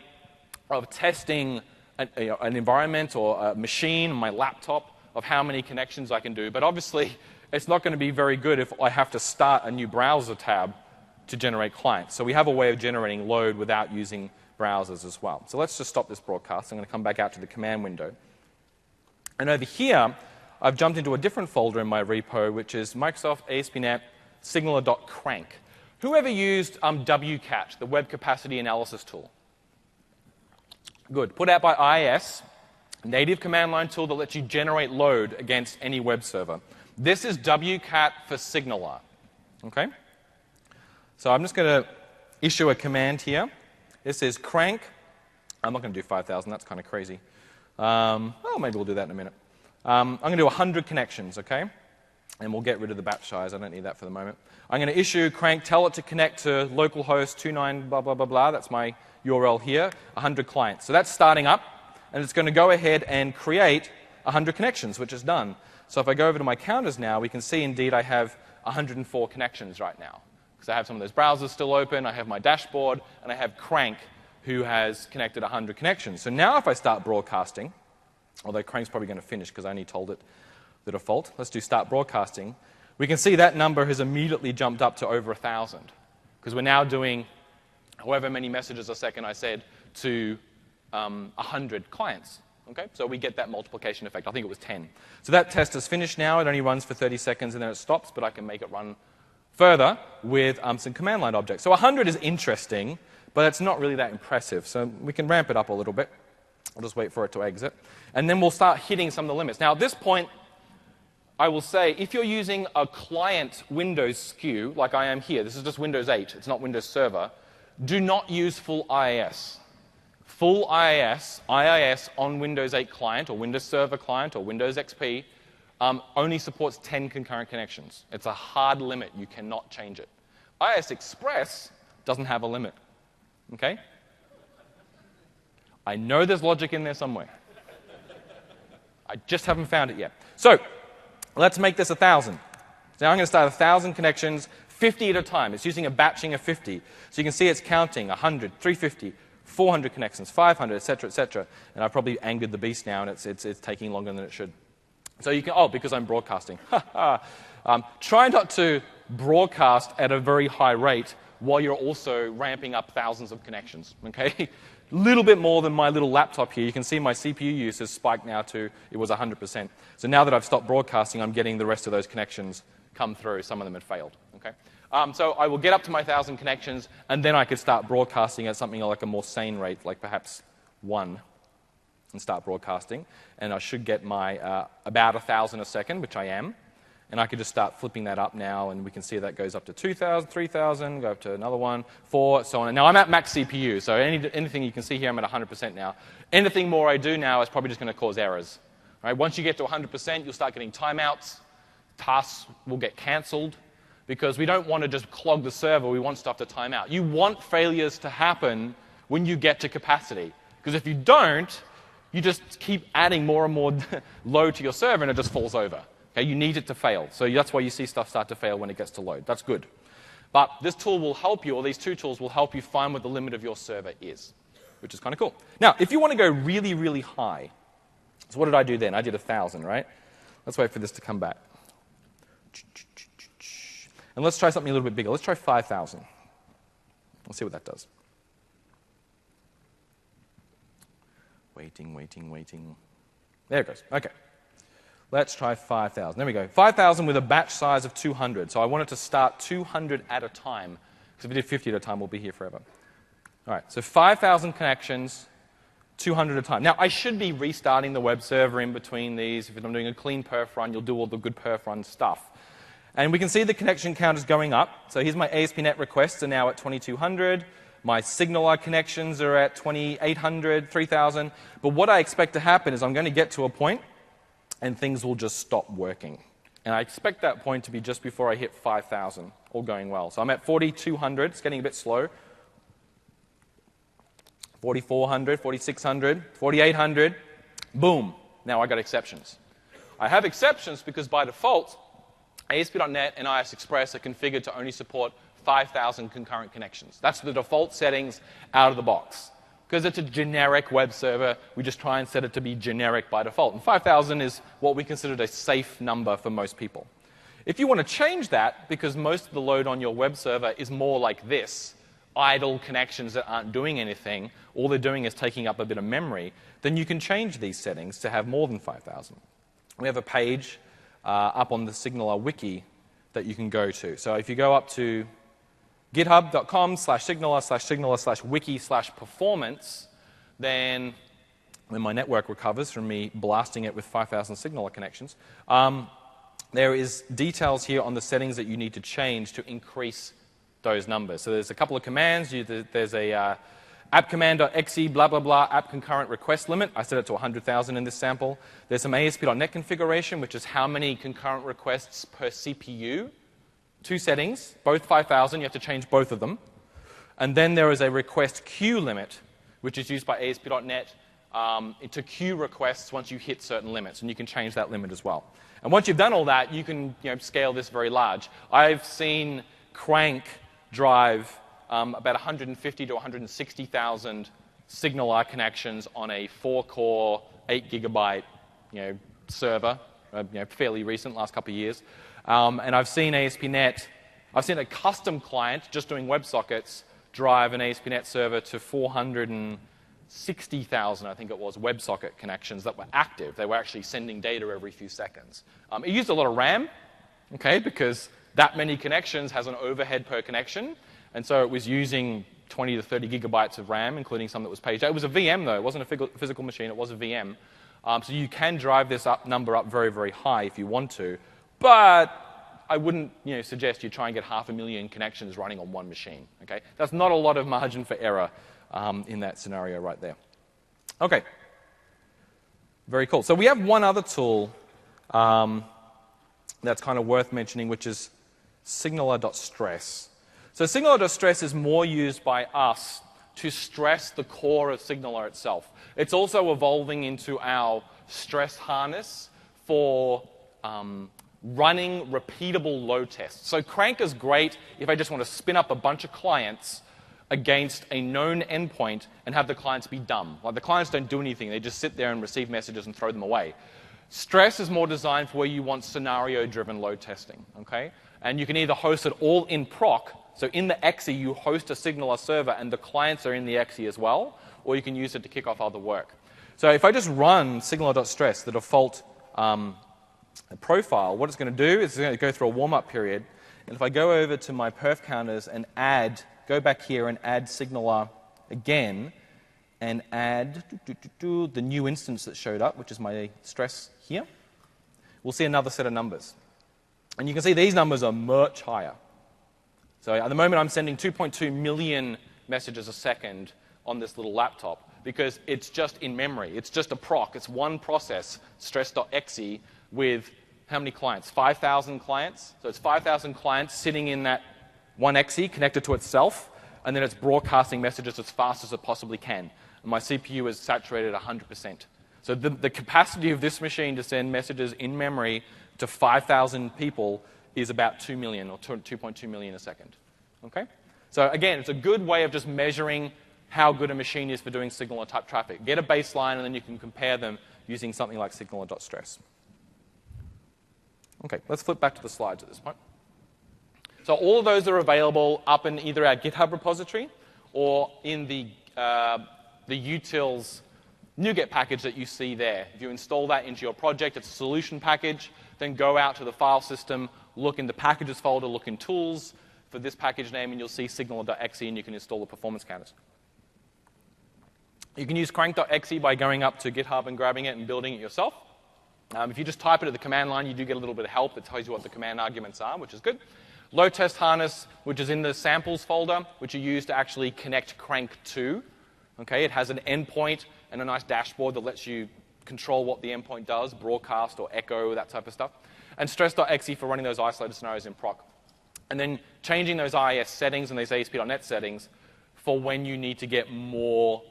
S1: of testing an environment or a machine, my laptop, of how many connections I can do. But obviously, it's not going to be very good if I have to start a new browser tab to generate clients. So we have a way of generating load without using browsers as well. So let's just stop this broadcast. I'm going to come back out to the command window. And over here, I've jumped into a different folder in my repo, which is Microsoft ASP.NET SignalR.crank. Who ever used WCAT, the Web Capacity Analysis tool? Good. Put out by IIS, a native command line tool that lets you generate load against any web server. This is WCAT for SignalR. Okay? So I'm just going to issue a command here. This is crank. I'm not going to do 5,000. That's kind of crazy. Well, maybe we'll do that in a minute. I'm going to do 100 connections, okay? And we'll get rid of the batch size. I don't need that for the moment. I'm going to issue crank, tell it to connect to localhost 29 blah, blah, blah, blah. That's my URL here, 100 clients. So that's starting up, and it's going to go ahead and create 100 connections, which is done. So if I go over to my counters now, we can see indeed I have 104 connections right now. Because I have some of those browsers still open, I have my dashboard, and I have Crank, who has connected 100 connections. So now if I start broadcasting, although Crank's probably going to finish because I only told it the default. Let's do start broadcasting. We can see that number has immediately jumped up to over 1,000. Because we're now doing however many messages a second I said to 100 clients. Okay? So we get that multiplication effect. I think it was 10. So that test is finished now. It only runs for 30 seconds and then it stops, but I can make it run further with some command line objects. So 100 is interesting,
S2: but it's not really that impressive. So we can ramp it up a little bit. I'll just wait for it to exit. And then we'll start hitting some of the limits. Now, at this point, I will say, if you're using a client Windows SKU, like I am here, this is just Windows 8, it's not Windows Server, do not use full IIS. Full IIS on Windows 8 client, or Windows Server client, or Windows XP, only supports 10 concurrent connections. It's a hard limit. You cannot change it. IIS Express doesn't have a limit. Okay? I know there's logic in there somewhere. I just haven't found it yet. So, let's make this 1,000. Now I'm going to start 1,000 connections, 50 at a time. It's using a batching of 50. So you can see it's counting 100, 350, 400 connections, 500, et cetera, and I've probably angered the beast now, and it's taking longer than it should. So you can, because I'm broadcasting. Try not to broadcast at a very high rate while you're also ramping up thousands of connections, okay? A little bit more than my little laptop here. You can see my CPU use has spiked now to, it was 100%. So now that I've stopped broadcasting, I'm getting the rest of those connections come through. Some of them had failed, okay? So I will get up to my 1,000 connections, and then I could start broadcasting at something like a more sane rate, like perhaps 1, and start broadcasting. And I should get my about 1,000 a second, which I am. And I could just start flipping that up now, and we can see that goes up to 2,000, 3,000, go up to another one, 4, so on. Now, I'm at max CPU, so anything you can see here, I'm at 100% now. Anything more I do now is probably just going to cause errors. Right? Once you get to 100%, you'll start getting timeouts. Tasks will get canceled, because we don't want to just clog the server. We want stuff to time out. You want failures to happen when you get to capacity, because if you don't, you just keep adding more and more load to your server, and it just falls over. Okay, you need it to fail. So that's why you see stuff start to fail when it gets to load. That's good. But this tool will help you, or these two tools will help you find what the limit of your server is, which is kind of cool. Now, if you want to go really, really high, so what did I do then? I did 1,000, right? Let's wait for this to come back. And let's try something a little bit bigger. Let's try 5,000. Let's see what that does. Waiting. There it goes. Okay. Let's try 5,000. There we go. 5,000 with a batch size of 200. So I wanted to start 200 at a time. Because if we did 50 at a time, we'll be here forever. All right, so 5,000 connections, 200 at a time. Now, I should be restarting the web server in between these. If I'm doing a clean perf run, you'll do all the good perf run stuff. And we can see the connection count is going up. So here's my ASP NET requests are now at 2,200. My SignalR connections are at 2,800, 3,000. But what I expect to happen is I'm going to get to a point and things will just stop working. And I expect that point to be just before I hit 5,000, all going well. So I'm at 4,200. It's getting a bit slow. 4,400, 4,600, 4,800. Boom. Now I got exceptions. I have exceptions because by default, ASP.NET and IIS Express are configured to only support 5,000 concurrent connections. That's the default settings out of the box. Because it's a generic web server, we just try and set it to be generic by default. And 5,000 is what we considered a safe number for most people. If you want to change that, because most of the load on your web server is more like this, idle connections that aren't doing anything, all they're doing is taking up a bit of memory, then you can change these settings to have more than 5,000. We have a page up on the SignalR wiki that you can go to. So if you go up to github.com/signalr/wiki/performance, then when my network recovers from me blasting it with 5,000 SignalR connections, there is details here on the settings that you need to change to increase those numbers. So there's a couple of commands. There's a appcommand.exe blah, blah, blah, app concurrent request limit. I set it to 100,000 in this sample. There's some ASP.NET configuration, which is how many concurrent requests per CPU. 2 settings, both 5,000. You have to change both of them. And then there is a request queue limit, which is used by ASP.NET to queue requests once you hit certain limits. And you can change that limit as well. And once you've done all that, you can scale this very large. I've seen Crank drive about 150 to 160,000 SignalR connections on a 4-core, 8 gigabyte server, fairly recent, last couple of years. And I've seen ASP.NET, I've seen a custom client just doing WebSockets drive an ASP.NET server to 460,000, I think it was, WebSocket connections that were active. They were actually sending data every few seconds. It used a lot of RAM, okay, because that many connections has an overhead per connection. And so it was using 20 to 30 gigabytes of RAM, including some that was paged out. It was a VM, though. It wasn't a physical machine. It was a VM. So you can drive this number up very, very high if you want to. But I wouldn't suggest you try and get 500,000 connections running on one machine. Okay? That's not a lot of margin for error in that scenario right there. Okay. Very cool. So we have one other tool that's kind of worth mentioning, which is SignalR.stress. So SignalR.stress is more used by us to stress the core of SignalR itself. It's also evolving into our stress harness for running repeatable load tests. So Crank is great if I just want to spin up a bunch of clients against a known endpoint and have the clients be dumb. Like the clients don't do anything. They just sit there and receive messages and throw them away. Stress is more designed for where you want scenario-driven load testing. Okay? And you can either host it all in proc, so in the XE you host a SignalR server and the clients are in the XE as well, or you can use it to kick off other work. So if I just run SignalR.stress, the default profile, what it's going to do is it's going to go through a warm-up period. And if I go over to my perf counters and go back here and add SignalR again, and add the new instance that showed up, which is my stress here, we'll see another set of numbers. And you can see these numbers are much higher. So at the moment, I'm sending 2.2 million messages a second on this little laptop because it's just in memory. It's just a proc. It's one process, stress.exe, with how many clients? 5,000 clients. So it's 5,000 clients sitting in that one exe connected to itself, and then it's broadcasting messages as fast as it possibly can. And my CPU is saturated at 100%. So the capacity of this machine to send messages in memory to 5,000 people is about 2 million or 2.2 million a second. Okay? So again, it's a good way of just measuring how good a machine is for doing SignalR type traffic. Get a baseline, and then you can compare them using something like SignalR.stress. Okay, let's flip back to the slides at this point. So all of those are available up in either our GitHub repository or in the utils NuGet package that you see there. If you install that into your project, it's a solution package. Then go out to the file system, look in the packages folder, look in tools for this package name, and you'll see signalr.exe, and you can install the performance counters. You can use crank.exe by going up to GitHub and grabbing it and building it yourself. If you just type it at the command line, you do get a little bit of help that tells you what the command arguments are, which is good. Load test harness, which is in the samples folder, which you use to actually connect Crank to. Okay, it has an endpoint and a nice dashboard that lets you control what the endpoint does, broadcast or echo, that type of stuff. And stress.exe for running those isolated scenarios in proc. And then changing those IIS settings and those ASP.NET settings for when you need to get more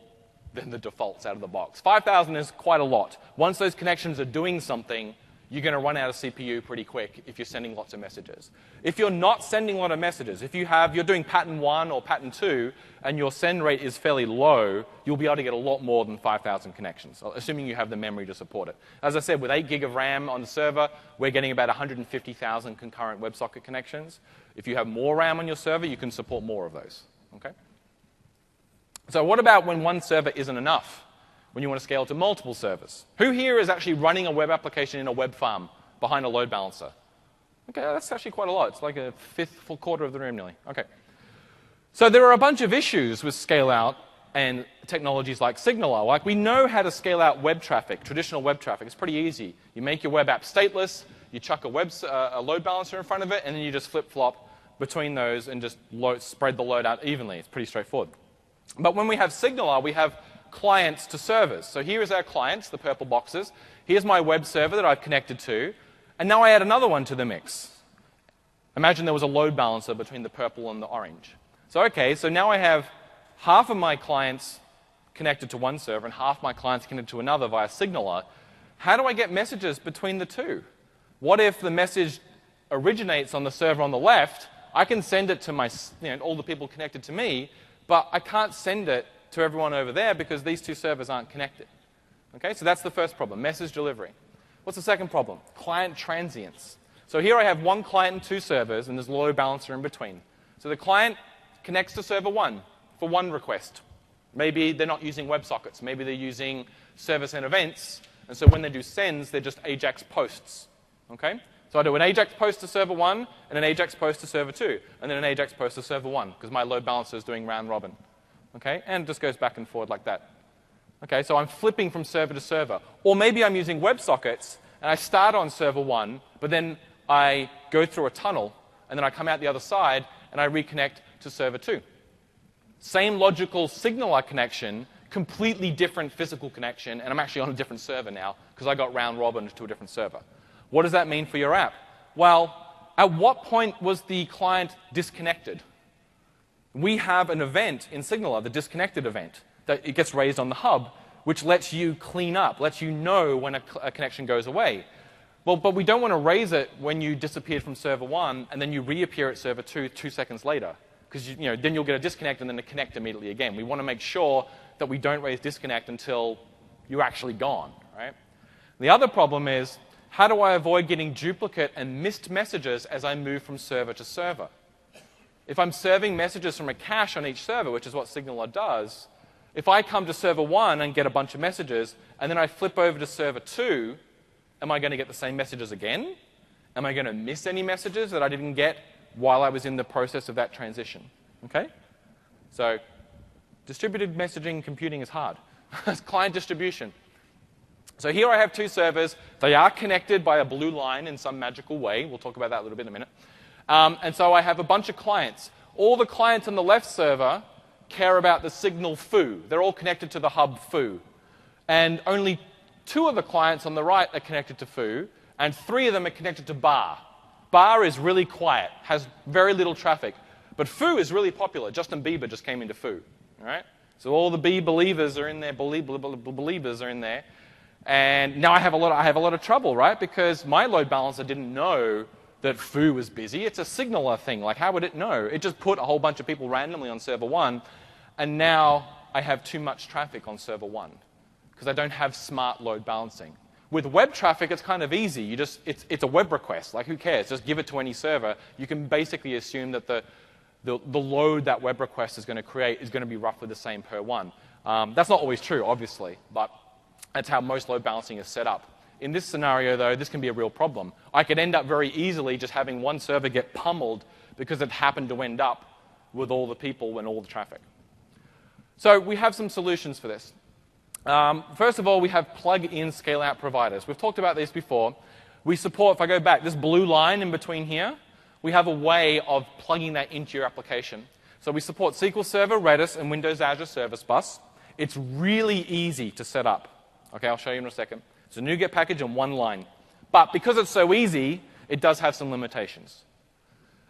S2: than the defaults out of the box. 5,000 is quite a lot. Once those connections are doing something, you're going to run out of CPU pretty quick if you're sending lots of messages. If you're not sending a lot of messages, if you're doing pattern 1 or pattern 2 and your send rate is fairly low, you'll be able to get a lot more than 5,000 connections, assuming you have the memory to support it. As I said, with 8 gig of RAM on the server, we're getting about 150,000 concurrent WebSocket connections. If you have more RAM on your server, you can support more of those. Okay? So what about when one server isn't enough? When you want to scale to multiple servers? Who here is actually running a web application in a web farm behind a load balancer? Okay, that's actually quite a lot. It's like a full quarter of the room nearly. Okay. So there are a bunch of issues with scale out and technologies like SignalR. Like we know how to scale out web traffic, traditional web traffic. It's pretty easy. You make your web app stateless, you chuck a load balancer in front of it, and then you just flip-flop between those and just spread the load out evenly. It's pretty straightforward. But when we have SignalR, we have clients to servers. So here is our clients, the purple boxes. Here's my web server that I've connected to. And now I add another one to the mix. Imagine there was a load balancer between the purple and the orange. So okay, so now I have half of my clients connected to one server and half my clients connected to another via SignalR. How do I get messages between the two? What if the message originates on the server on the left? I can send it to all the people connected to me, but I can't send it to everyone over there because these two servers aren't connected. Okay, so that's the first problem, message delivery. What's the second problem? Client transients. So here I have one client and two servers, and there's a load balancer in between. So the client connects to server 1 for one request. Maybe they're not using WebSockets. Maybe they're using service and events. And so when they do sends, they're just AJAX posts. Okay? So
S1: So I do an AJAX post to server 1, and an AJAX post to server 2, and then an AJAX post to server 1, because my load balancer is doing round robin. Okay? And it just goes back and forward like that. Okay, so I'm flipping from server to server. Or maybe I'm using WebSockets, and I start on server 1, but then I go through a tunnel, and then I come out the other side, and I reconnect to server 2. Same logical SignalR connection, completely different physical connection, and I'm actually on a different server now, because I got round robin to a different server. What does that mean for your app? Well, at what point was the client disconnected? We have an event in SignalR, the disconnected event, that it gets raised on the hub, which lets you clean up, lets you know when a connection goes away. Well, but we don't want to raise it when you disappeared from server 1 and then you reappear at server 2 2 seconds later, because then you'll get a disconnect and then a connect immediately again. We want to make sure that we don't raise disconnect until you're actually gone, right? The other problem is, how do I avoid getting duplicate and missed messages as I move from server to server? If I'm serving messages from a cache on each server, which is what SignalR does, if I come to server 1 and get a bunch of messages, and then I flip over to server 2, am I going to get the same messages again? Am I going to miss any messages that I didn't get while I was in the process of that transition? Okay? So distributed messaging computing is hard. It's client distribution. So here I have 2 servers. They are connected by a blue line in some magical way. We'll talk about that a little bit in a minute. And so I have a bunch of clients. All the clients on the left server care about the signal foo. They're all connected to the hub foo. And only 2 of the clients on the right are connected to foo, and 3 of them are connected to bar. Bar is really quiet, has very little traffic. But foo is really popular. Justin Bieber just came into foo. All right? So all the bee believers are in there, believers are in there. And now I have a lot of trouble, right? Because my load balancer didn't know that foo was busy. It's a SignalR thing. Like, how would it know? It just put a whole bunch of people randomly on server 1, and now I have too much traffic on server 1 because I don't have smart load balancing. With web traffic, it's kind of easy. It's a web request. Like, who cares? Just give it to any server. You can basically assume that the load that web request is going to create is going to be roughly the same per one. That's not always true, obviously, but that's how most load balancing is set up. In this scenario, though, this can be a real problem. I could end up very easily just having one server get pummeled because it happened to end up with all the people and all the traffic. So we have some solutions for this. First of all, we have plug-in scale-out providers. We've talked about these before. We support, if I go back, this blue line in between here, we have a way of plugging that into your application. So we support SQL Server, Redis, and Windows Azure Service Bus. It's really easy to set up. Okay, I'll show you in a second. It's a NuGet package and one line. But because it's so easy, it does have some limitations.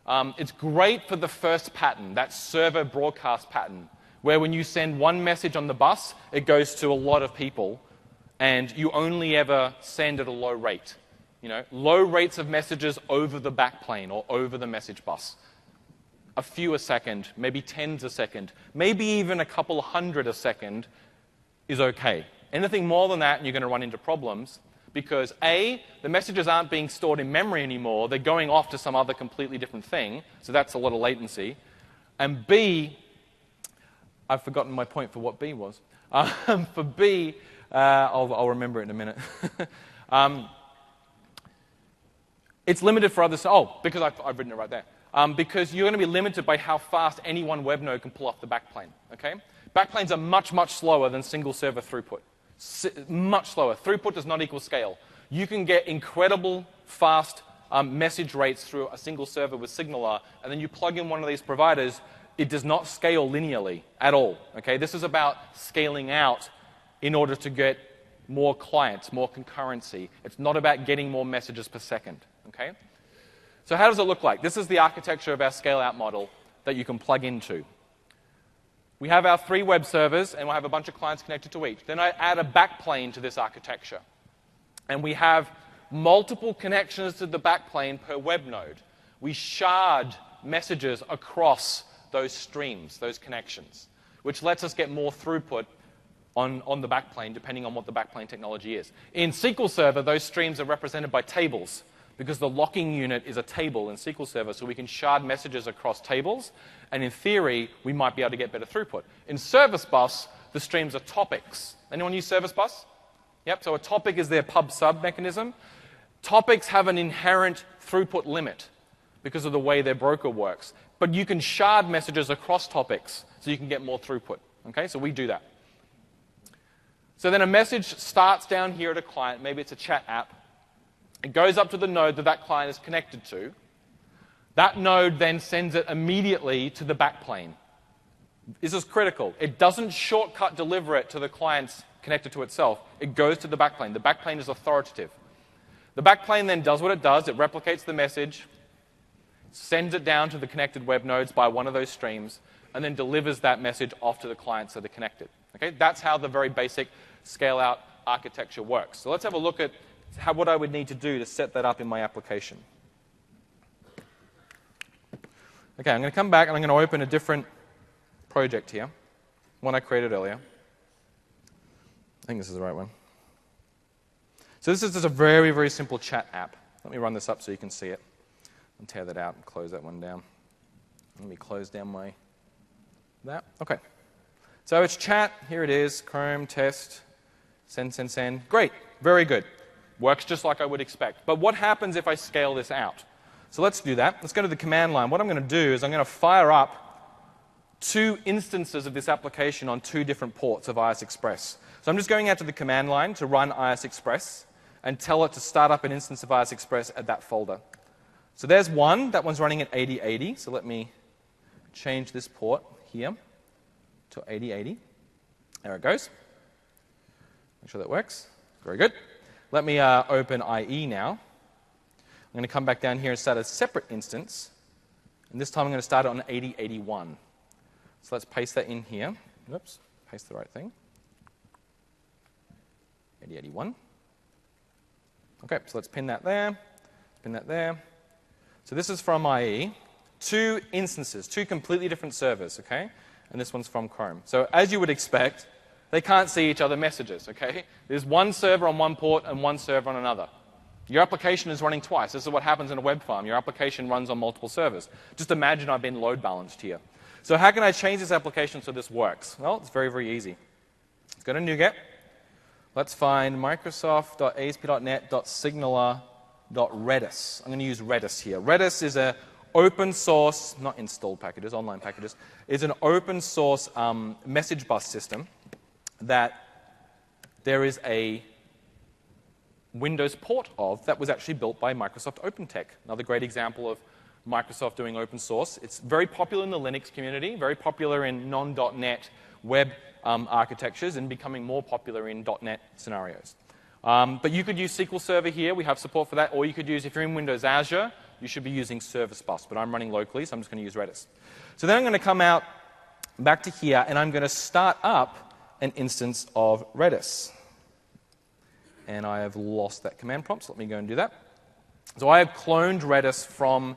S1: It's great for the first pattern, that server broadcast pattern, where when you send one message on the bus, it goes to a lot of people, and you only ever send at a low rate. Low rates of messages over the backplane or over the message bus. A few a second, maybe tens a second, maybe even a couple hundred a second is okay. Anything more than that, and you're going to run into problems because A, the messages aren't being stored in memory anymore. They're going off to some other completely different thing, so that's a lot of latency. And B, I've forgotten my point for what B was. For B, I'll remember it in a minute. It's limited for others. Oh, because I've written it right there. Because you're going to be limited by how fast any one web node can pull off the backplane. Okay? Backplanes are much, much slower than single server throughput. Much slower. Throughput does not equal scale. You can get incredible fast message rates through a single server with SignalR, and then you plug in one of these providers, it does not scale linearly at all. Okay? This is about scaling out in order to get more clients, more concurrency. It's not about getting more messages per second. Okay? So how does it look like? This is the architecture of our scale-out model that you can plug into. We have our 3 web servers, and we'll have a bunch of clients connected to each. Then I add a backplane to this architecture. And we have multiple connections to the backplane per web node. We shard messages across those streams, those connections, which lets us get more throughput on the backplane, depending on what the backplane technology is. In SQL Server, those streams are represented by tables, because the locking unit is a table in SQL Server, so we can shard messages across tables, and in theory, we might be able to get better throughput. In Service Bus, the streams are topics. Anyone use Service Bus? Yep, so a topic is their pub-sub mechanism. Topics have an inherent throughput limit because of the way their broker works. But you can shard messages across topics so you can get more throughput. Okay, so we do that. So then a message starts down here at a client. Maybe it's a chat app. It goes up to the node that that client is connected to. That node then sends it immediately to the backplane. This is critical. It doesn't shortcut deliver it to the clients connected to itself. It goes to the backplane. The backplane is authoritative. The backplane then does what it does. It replicates the message, sends it down to the connected web nodes by one of those streams, and then delivers that message off to the clients that are connected. Okay? That's how the very basic scale-out architecture works. So let's have a look at what I would need to do to set that up in my application. Okay, I'm going to come back and I'm going to open a different project here, one I created earlier. I think this is the right one. So this is just a very, very simple chat app. Let me run this up so you can see it. And tear that out and close that one down. Let me close down that. Okay. So it's chat. Here it is. Chrome, test, send. Great. Very good. Works just like I would expect. But what happens if I scale this out? So let's do that. Let's go to the command line. What I'm going to do is I'm going to fire up 2 instances of this application on 2 different ports of IS Express. So I'm just going out to the command line to run IS Express and tell it to start up an instance of IS Express at that folder. So there's one. That one's running at 8080. So let me change this port here to 8080. There it goes. Make sure that works. Very good. Let me open IE now. I'm going to come back down here and start a separate instance. And this time I'm going to start it on 8081. So let's paste that in here. Oops, paste the right thing. 8081. Okay, so let's pin that there. Pin that there. So this is from IE. 2 instances, 2 completely different servers, okay? And this one's from Chrome. So as you would expect, they can't see each other messages, okay? There's one server on one port and one server on another. Your application is running twice. This is what happens in a web farm. Your application runs on multiple servers. Just imagine I've been load balanced here. So how can I change this application so this works? Well, it's very, very easy. Let's go to NuGet. Let's find Microsoft.ASP.NET.SignalR.Redis. I'm going to use Redis here. Redis is an open source, not installed packages, online packages. It's an open source message bus system that there is a Windows port of that was actually built by Microsoft OpenTech. Another great example of Microsoft doing open source. It's very popular in the Linux community, very popular in non.NET web architectures, and becoming more popular in .NET scenarios. But you could use SQL Server here. We have support for that. Or you could use, if you're in Windows Azure, you should be using Service Bus. But I'm running locally, so I'm just going to use Redis. So then I'm going to come out back to here, and I'm going to start up an instance of Redis. And I have lost that command prompt, so let me go and do that. So I have cloned Redis from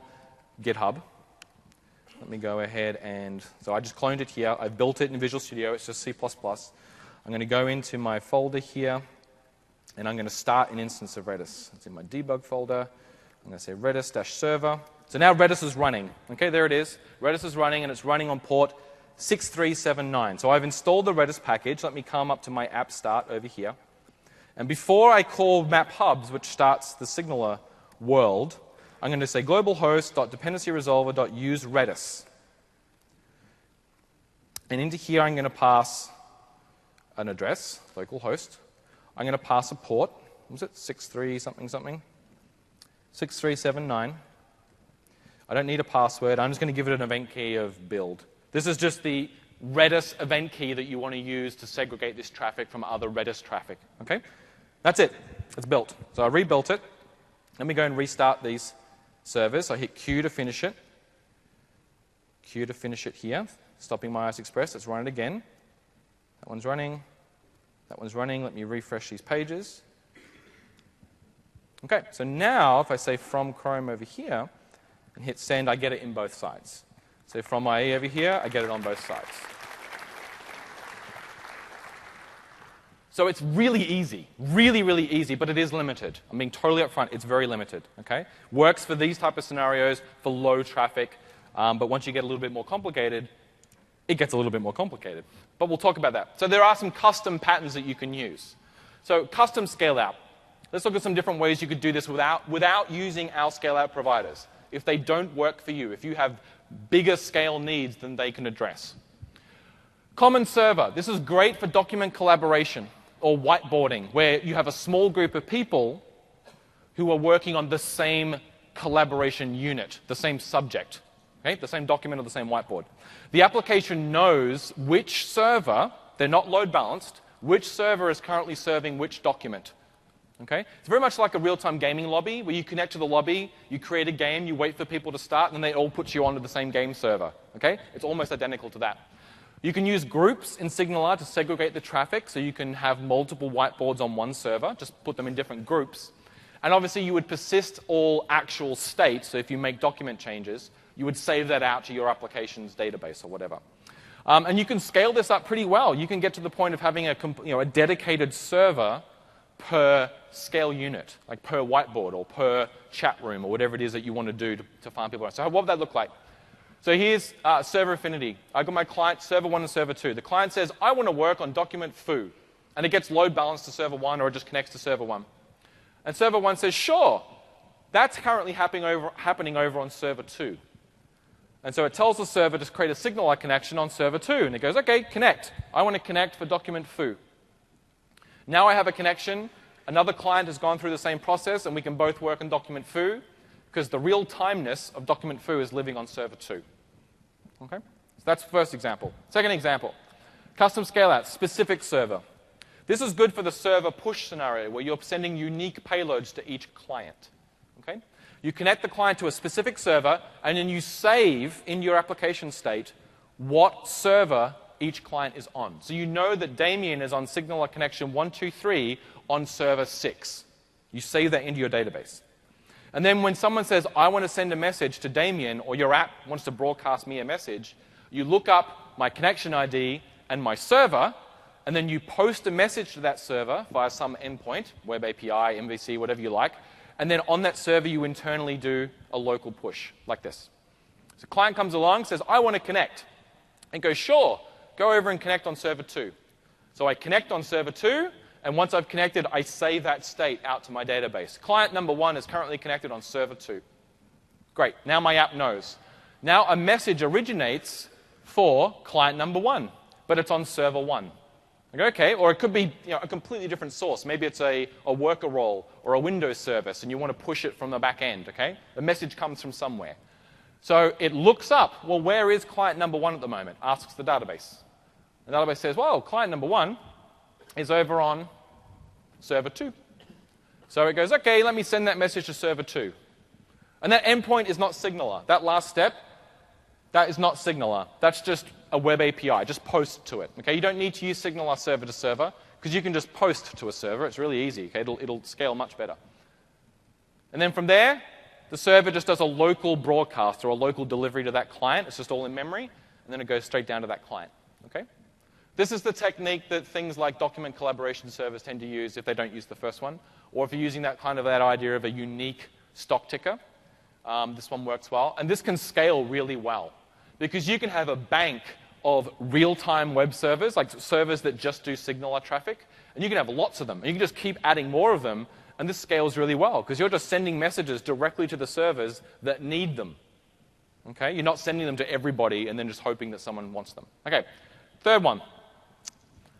S1: GitHub. Let me go ahead and, so I just cloned it here. I've built it in Visual Studio. It's just C++. I'm going to go into my folder here, and I'm going to start an instance of Redis. It's in my debug folder. I'm going to say redis-server. So now Redis is running. Okay, there it is. Redis is running, and it's running on port 6379. So I've installed the Redis package. Let me come up to my app start over here. And before I call map hubs, which starts the SignalR world, I'm going to say global host.dependencyresolver.use Redis. And into here, I'm going to pass an address, localhost. I'm going to pass a port. What was it? 63 something something? 6379. I don't need a password. I'm just going to give it an event key of build. This is just the Redis event key that you want to use to segregate this traffic from other Redis traffic. Okay? That's it. It's built. So I rebuilt it. Let me go and restart these servers. I hit Q to finish it. Q to finish it here, stopping my IS Express. Let's run it again. That one's running. That one's running. Let me refresh these pages. Okay, so now if I say from Chrome over here and hit send, I get it in both sides. So from IE over here, I get it on both sides. So it's really easy, really, really easy, but it is limited. I'm being totally upfront. It's very limited. Okay, works for these type of scenarios for low traffic, but once you get a little bit more complicated, it gets a little bit more complicated. But we'll talk about that. So there are some custom patterns that you can use. So custom scale out.
S2: Let's look at some different ways you could do this without using our scale-out providers. If they don't work for you, if you have bigger scale needs than they can address. Common server. This is great for document collaboration or whiteboarding, where you have a small group of people who are working on the same collaboration unit, the same subject, okay? The same document or the same whiteboard. The application knows which server, they're not load balanced, which server is currently serving which document. Okay? It's very much like a real-time gaming lobby, where you connect to the lobby, you create a game, you wait for people to start, and then they all put you onto the same game server. Okay? It's almost identical to that. You can use groups in SignalR to segregate the traffic, so you can have multiple whiteboards on one server, just put them in different groups. And obviously, you would persist all actual state, so if you make document changes, you would save that out to your application's database or whatever. And you can scale this up pretty well. You can get to the point of having a dedicated server per scale unit, like per whiteboard or per chat room or whatever it is that you want to do to farm people out. So what would that look like? So here's server affinity. I've got my client, server 1 and server 2. The client says, I want to work on document foo. And it gets load balanced to server 1 or it just connects to server 1. And server 1 says, sure, that's currently happening over on server 2. And so it tells the server to create a SignalR connection on server 2. And it goes, OK, connect. I want to connect for document foo. Now I have a connection. Another client has gone through the same process, and we can both work on document foo, because the real-timeness of document foo is living on server 2. Okay? So that's the first example. Second example, custom scale-out, specific server. This is good for the server push scenario, where you're sending unique payloads to each client. Okay? You connect the client to a specific server, and then you save in your application state what server each client is on. So you know that Damien is on SignalR connection 123 on server 6. You save that into your database. And then when someone says, I want to send a message to Damien, or your app wants to broadcast me a message, you look up my connection ID and my server, and then you post a message to that server via some endpoint, web API, MVC, whatever you like, and then on that server you internally do a local push, like this. So the client comes along, says, I want to connect. And goes, sure, go over and connect on server 2. So I connect on server 2, and once I've connected, I save that state out to my database. Client number 1 is currently connected on server 2. Great, now my app knows. Now a message originates for client number 1, but it's on server 1. Okay, or it could be a completely different source. Maybe it's a worker role or a Windows service, and you want to push it from the back end. Okay, the message comes from somewhere. So it looks up, well, where is client number 1 at the moment? Asks the database. The database says, well, client number 1 is over on server 2. So it goes, OK, let me send that message to server 2. And that endpoint is not SignalR. That last step, that is not SignalR. That's just a web API. Just post to it. Okay, you don't need to use SignalR server to server, because you can just post to a server. It's really easy. Okay, it'll scale much better. And then from there, the server just does a local broadcast or a local delivery to that client. It's just all in memory, and then it goes straight down to that client. Okay? This is the technique that things like document collaboration servers tend to use if they don't use the first one, or if you're using that idea of a unique stock ticker. This one works well. And this can scale really well, because you can have a bank of real-time web servers, like servers that just do SignalR traffic, and you can have lots of them. And you can just keep adding more of them, and this scales really well, because you're just sending messages directly to the servers that need them. Okay? You're not sending them to everybody and then just hoping that someone wants them. Okay, third one.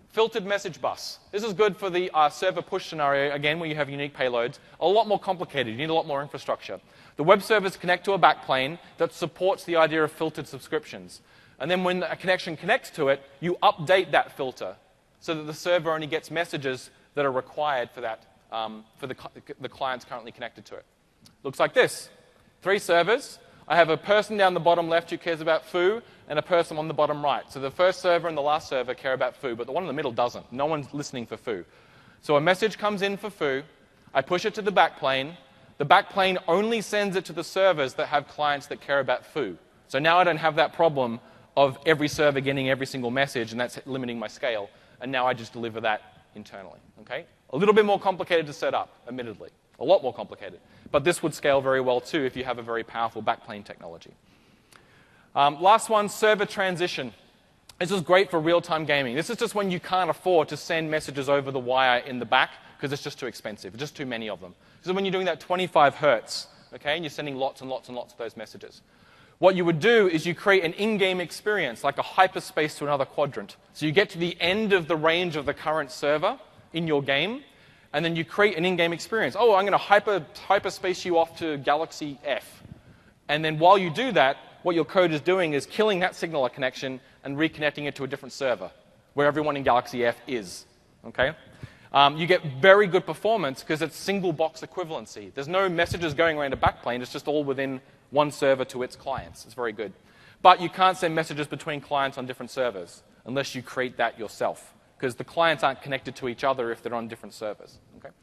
S2: Filtered message bus. This is good for the server push scenario, again, where you have unique payloads. A lot more complicated. You need a lot more infrastructure. The web servers connect to a backplane that supports the idea of filtered subscriptions. And then when a connection connects to it, you update that filter so that the server only gets messages that are required for that, for the clients currently connected to it. Looks like this. 3 servers. I have a person down the bottom left who cares about foo, and a person on the bottom right. So the first server and the last server care about foo, but the one in the middle doesn't. No one's listening for foo. So a message comes in for foo. I push it to the backplane. The backplane only sends it to the servers that have clients that care about foo. So now I don't have that problem of every server getting every single message, and that's limiting my scale. And now I just deliver that internally. Okay? A little bit more complicated to set up, admittedly. A lot more complicated. But this would scale very well, too, if you have a very powerful backplane technology. Last one, server transition.
S1: This is great for real-time gaming. This is just when you can't afford to send messages over the wire in the back because it's just too expensive, just too many of them. This is when you're doing that 25 hertz, okay, and you're sending lots and lots and lots of those messages. What you would do is you create an in-game experience, like a hyperspace to another quadrant. So you get to the end of the range of the current server in your game, and then you create an in-game experience. Oh, I'm going to hyperspace you off to Galaxy F. And then while you do that, what your code is doing is killing that SignalR connection and reconnecting it to a different server where everyone in Galaxy F is. Okay? You get very good performance because it's single box equivalency. There's no messages going around a backplane. It's just all within one server to its clients. It's very good. But you can't send messages between clients on different servers unless you create that yourself because the clients aren't connected to each other if they're on different servers. Okay?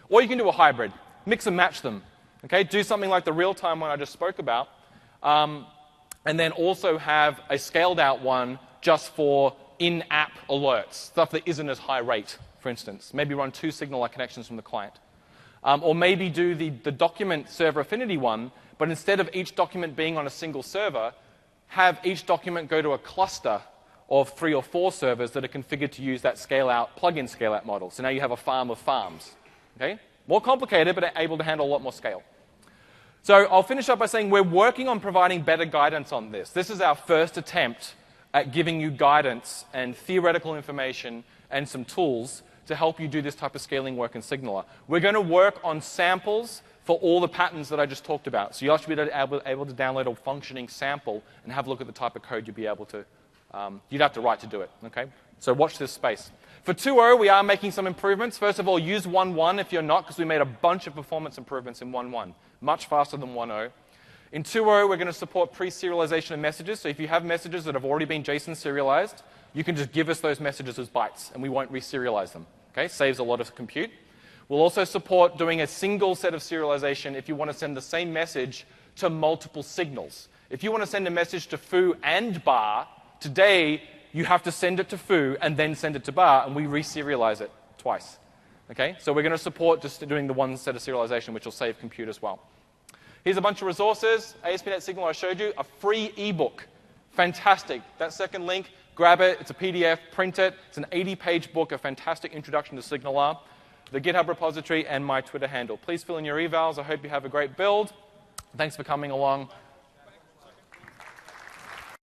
S1: Or you can do a hybrid. Mix and match them. Okay? Do something like the real-time one I just spoke about. And then also have a scaled-out one just for in-app alerts, stuff that isn't as high rate, for instance. Maybe run 2 SignalR connections from the client. Or maybe do the document server affinity one, but instead of each document being on a single server, have each document go to a cluster of 3 or 4 servers that are configured to use that scale-out, plug-in scale-out model. So now you have a farm of farms. Okay? More complicated, but able to handle a lot more scale. So I'll finish up by saying we're working on providing better guidance on this. This is our first attempt at giving you guidance and theoretical information and some tools to help you do this type of scaling work in SignalR. We're going to work on samples for all the patterns that I just talked about. So you'll actually be able to download a functioning sample and have a look at the type of code you'd be able to, you'd have to write to do it. Okay? So watch this space. For 2.0, we are making some improvements. First of all, use 1.1 if you're not, because we made a bunch of performance improvements in 1.1, much faster than 1.0. In 2.0, we're going to support pre-serialization of messages. So if you have messages that have already been JSON serialized, you can just give us those messages as bytes, and we won't re-serialize them. Okay? Saves a lot of compute. We'll also support doing a single set of serialization if you want to send the same message to multiple signals. If you want to send a message to foo and bar, today you have to send it to foo and then send it to bar, and we re-serialize it twice. Okay? So we're going to support just doing the one set of serialization, which will save compute as well. Here's a bunch of resources. ASP NET SignalR I showed you. A free ebook. Fantastic. That second link, grab it. It's a PDF. Print it. It's an 80-page book, a fantastic introduction to SignalR. The GitHub repository and my Twitter handle. Please fill in your evals. I hope you have a great build. Thanks for coming along.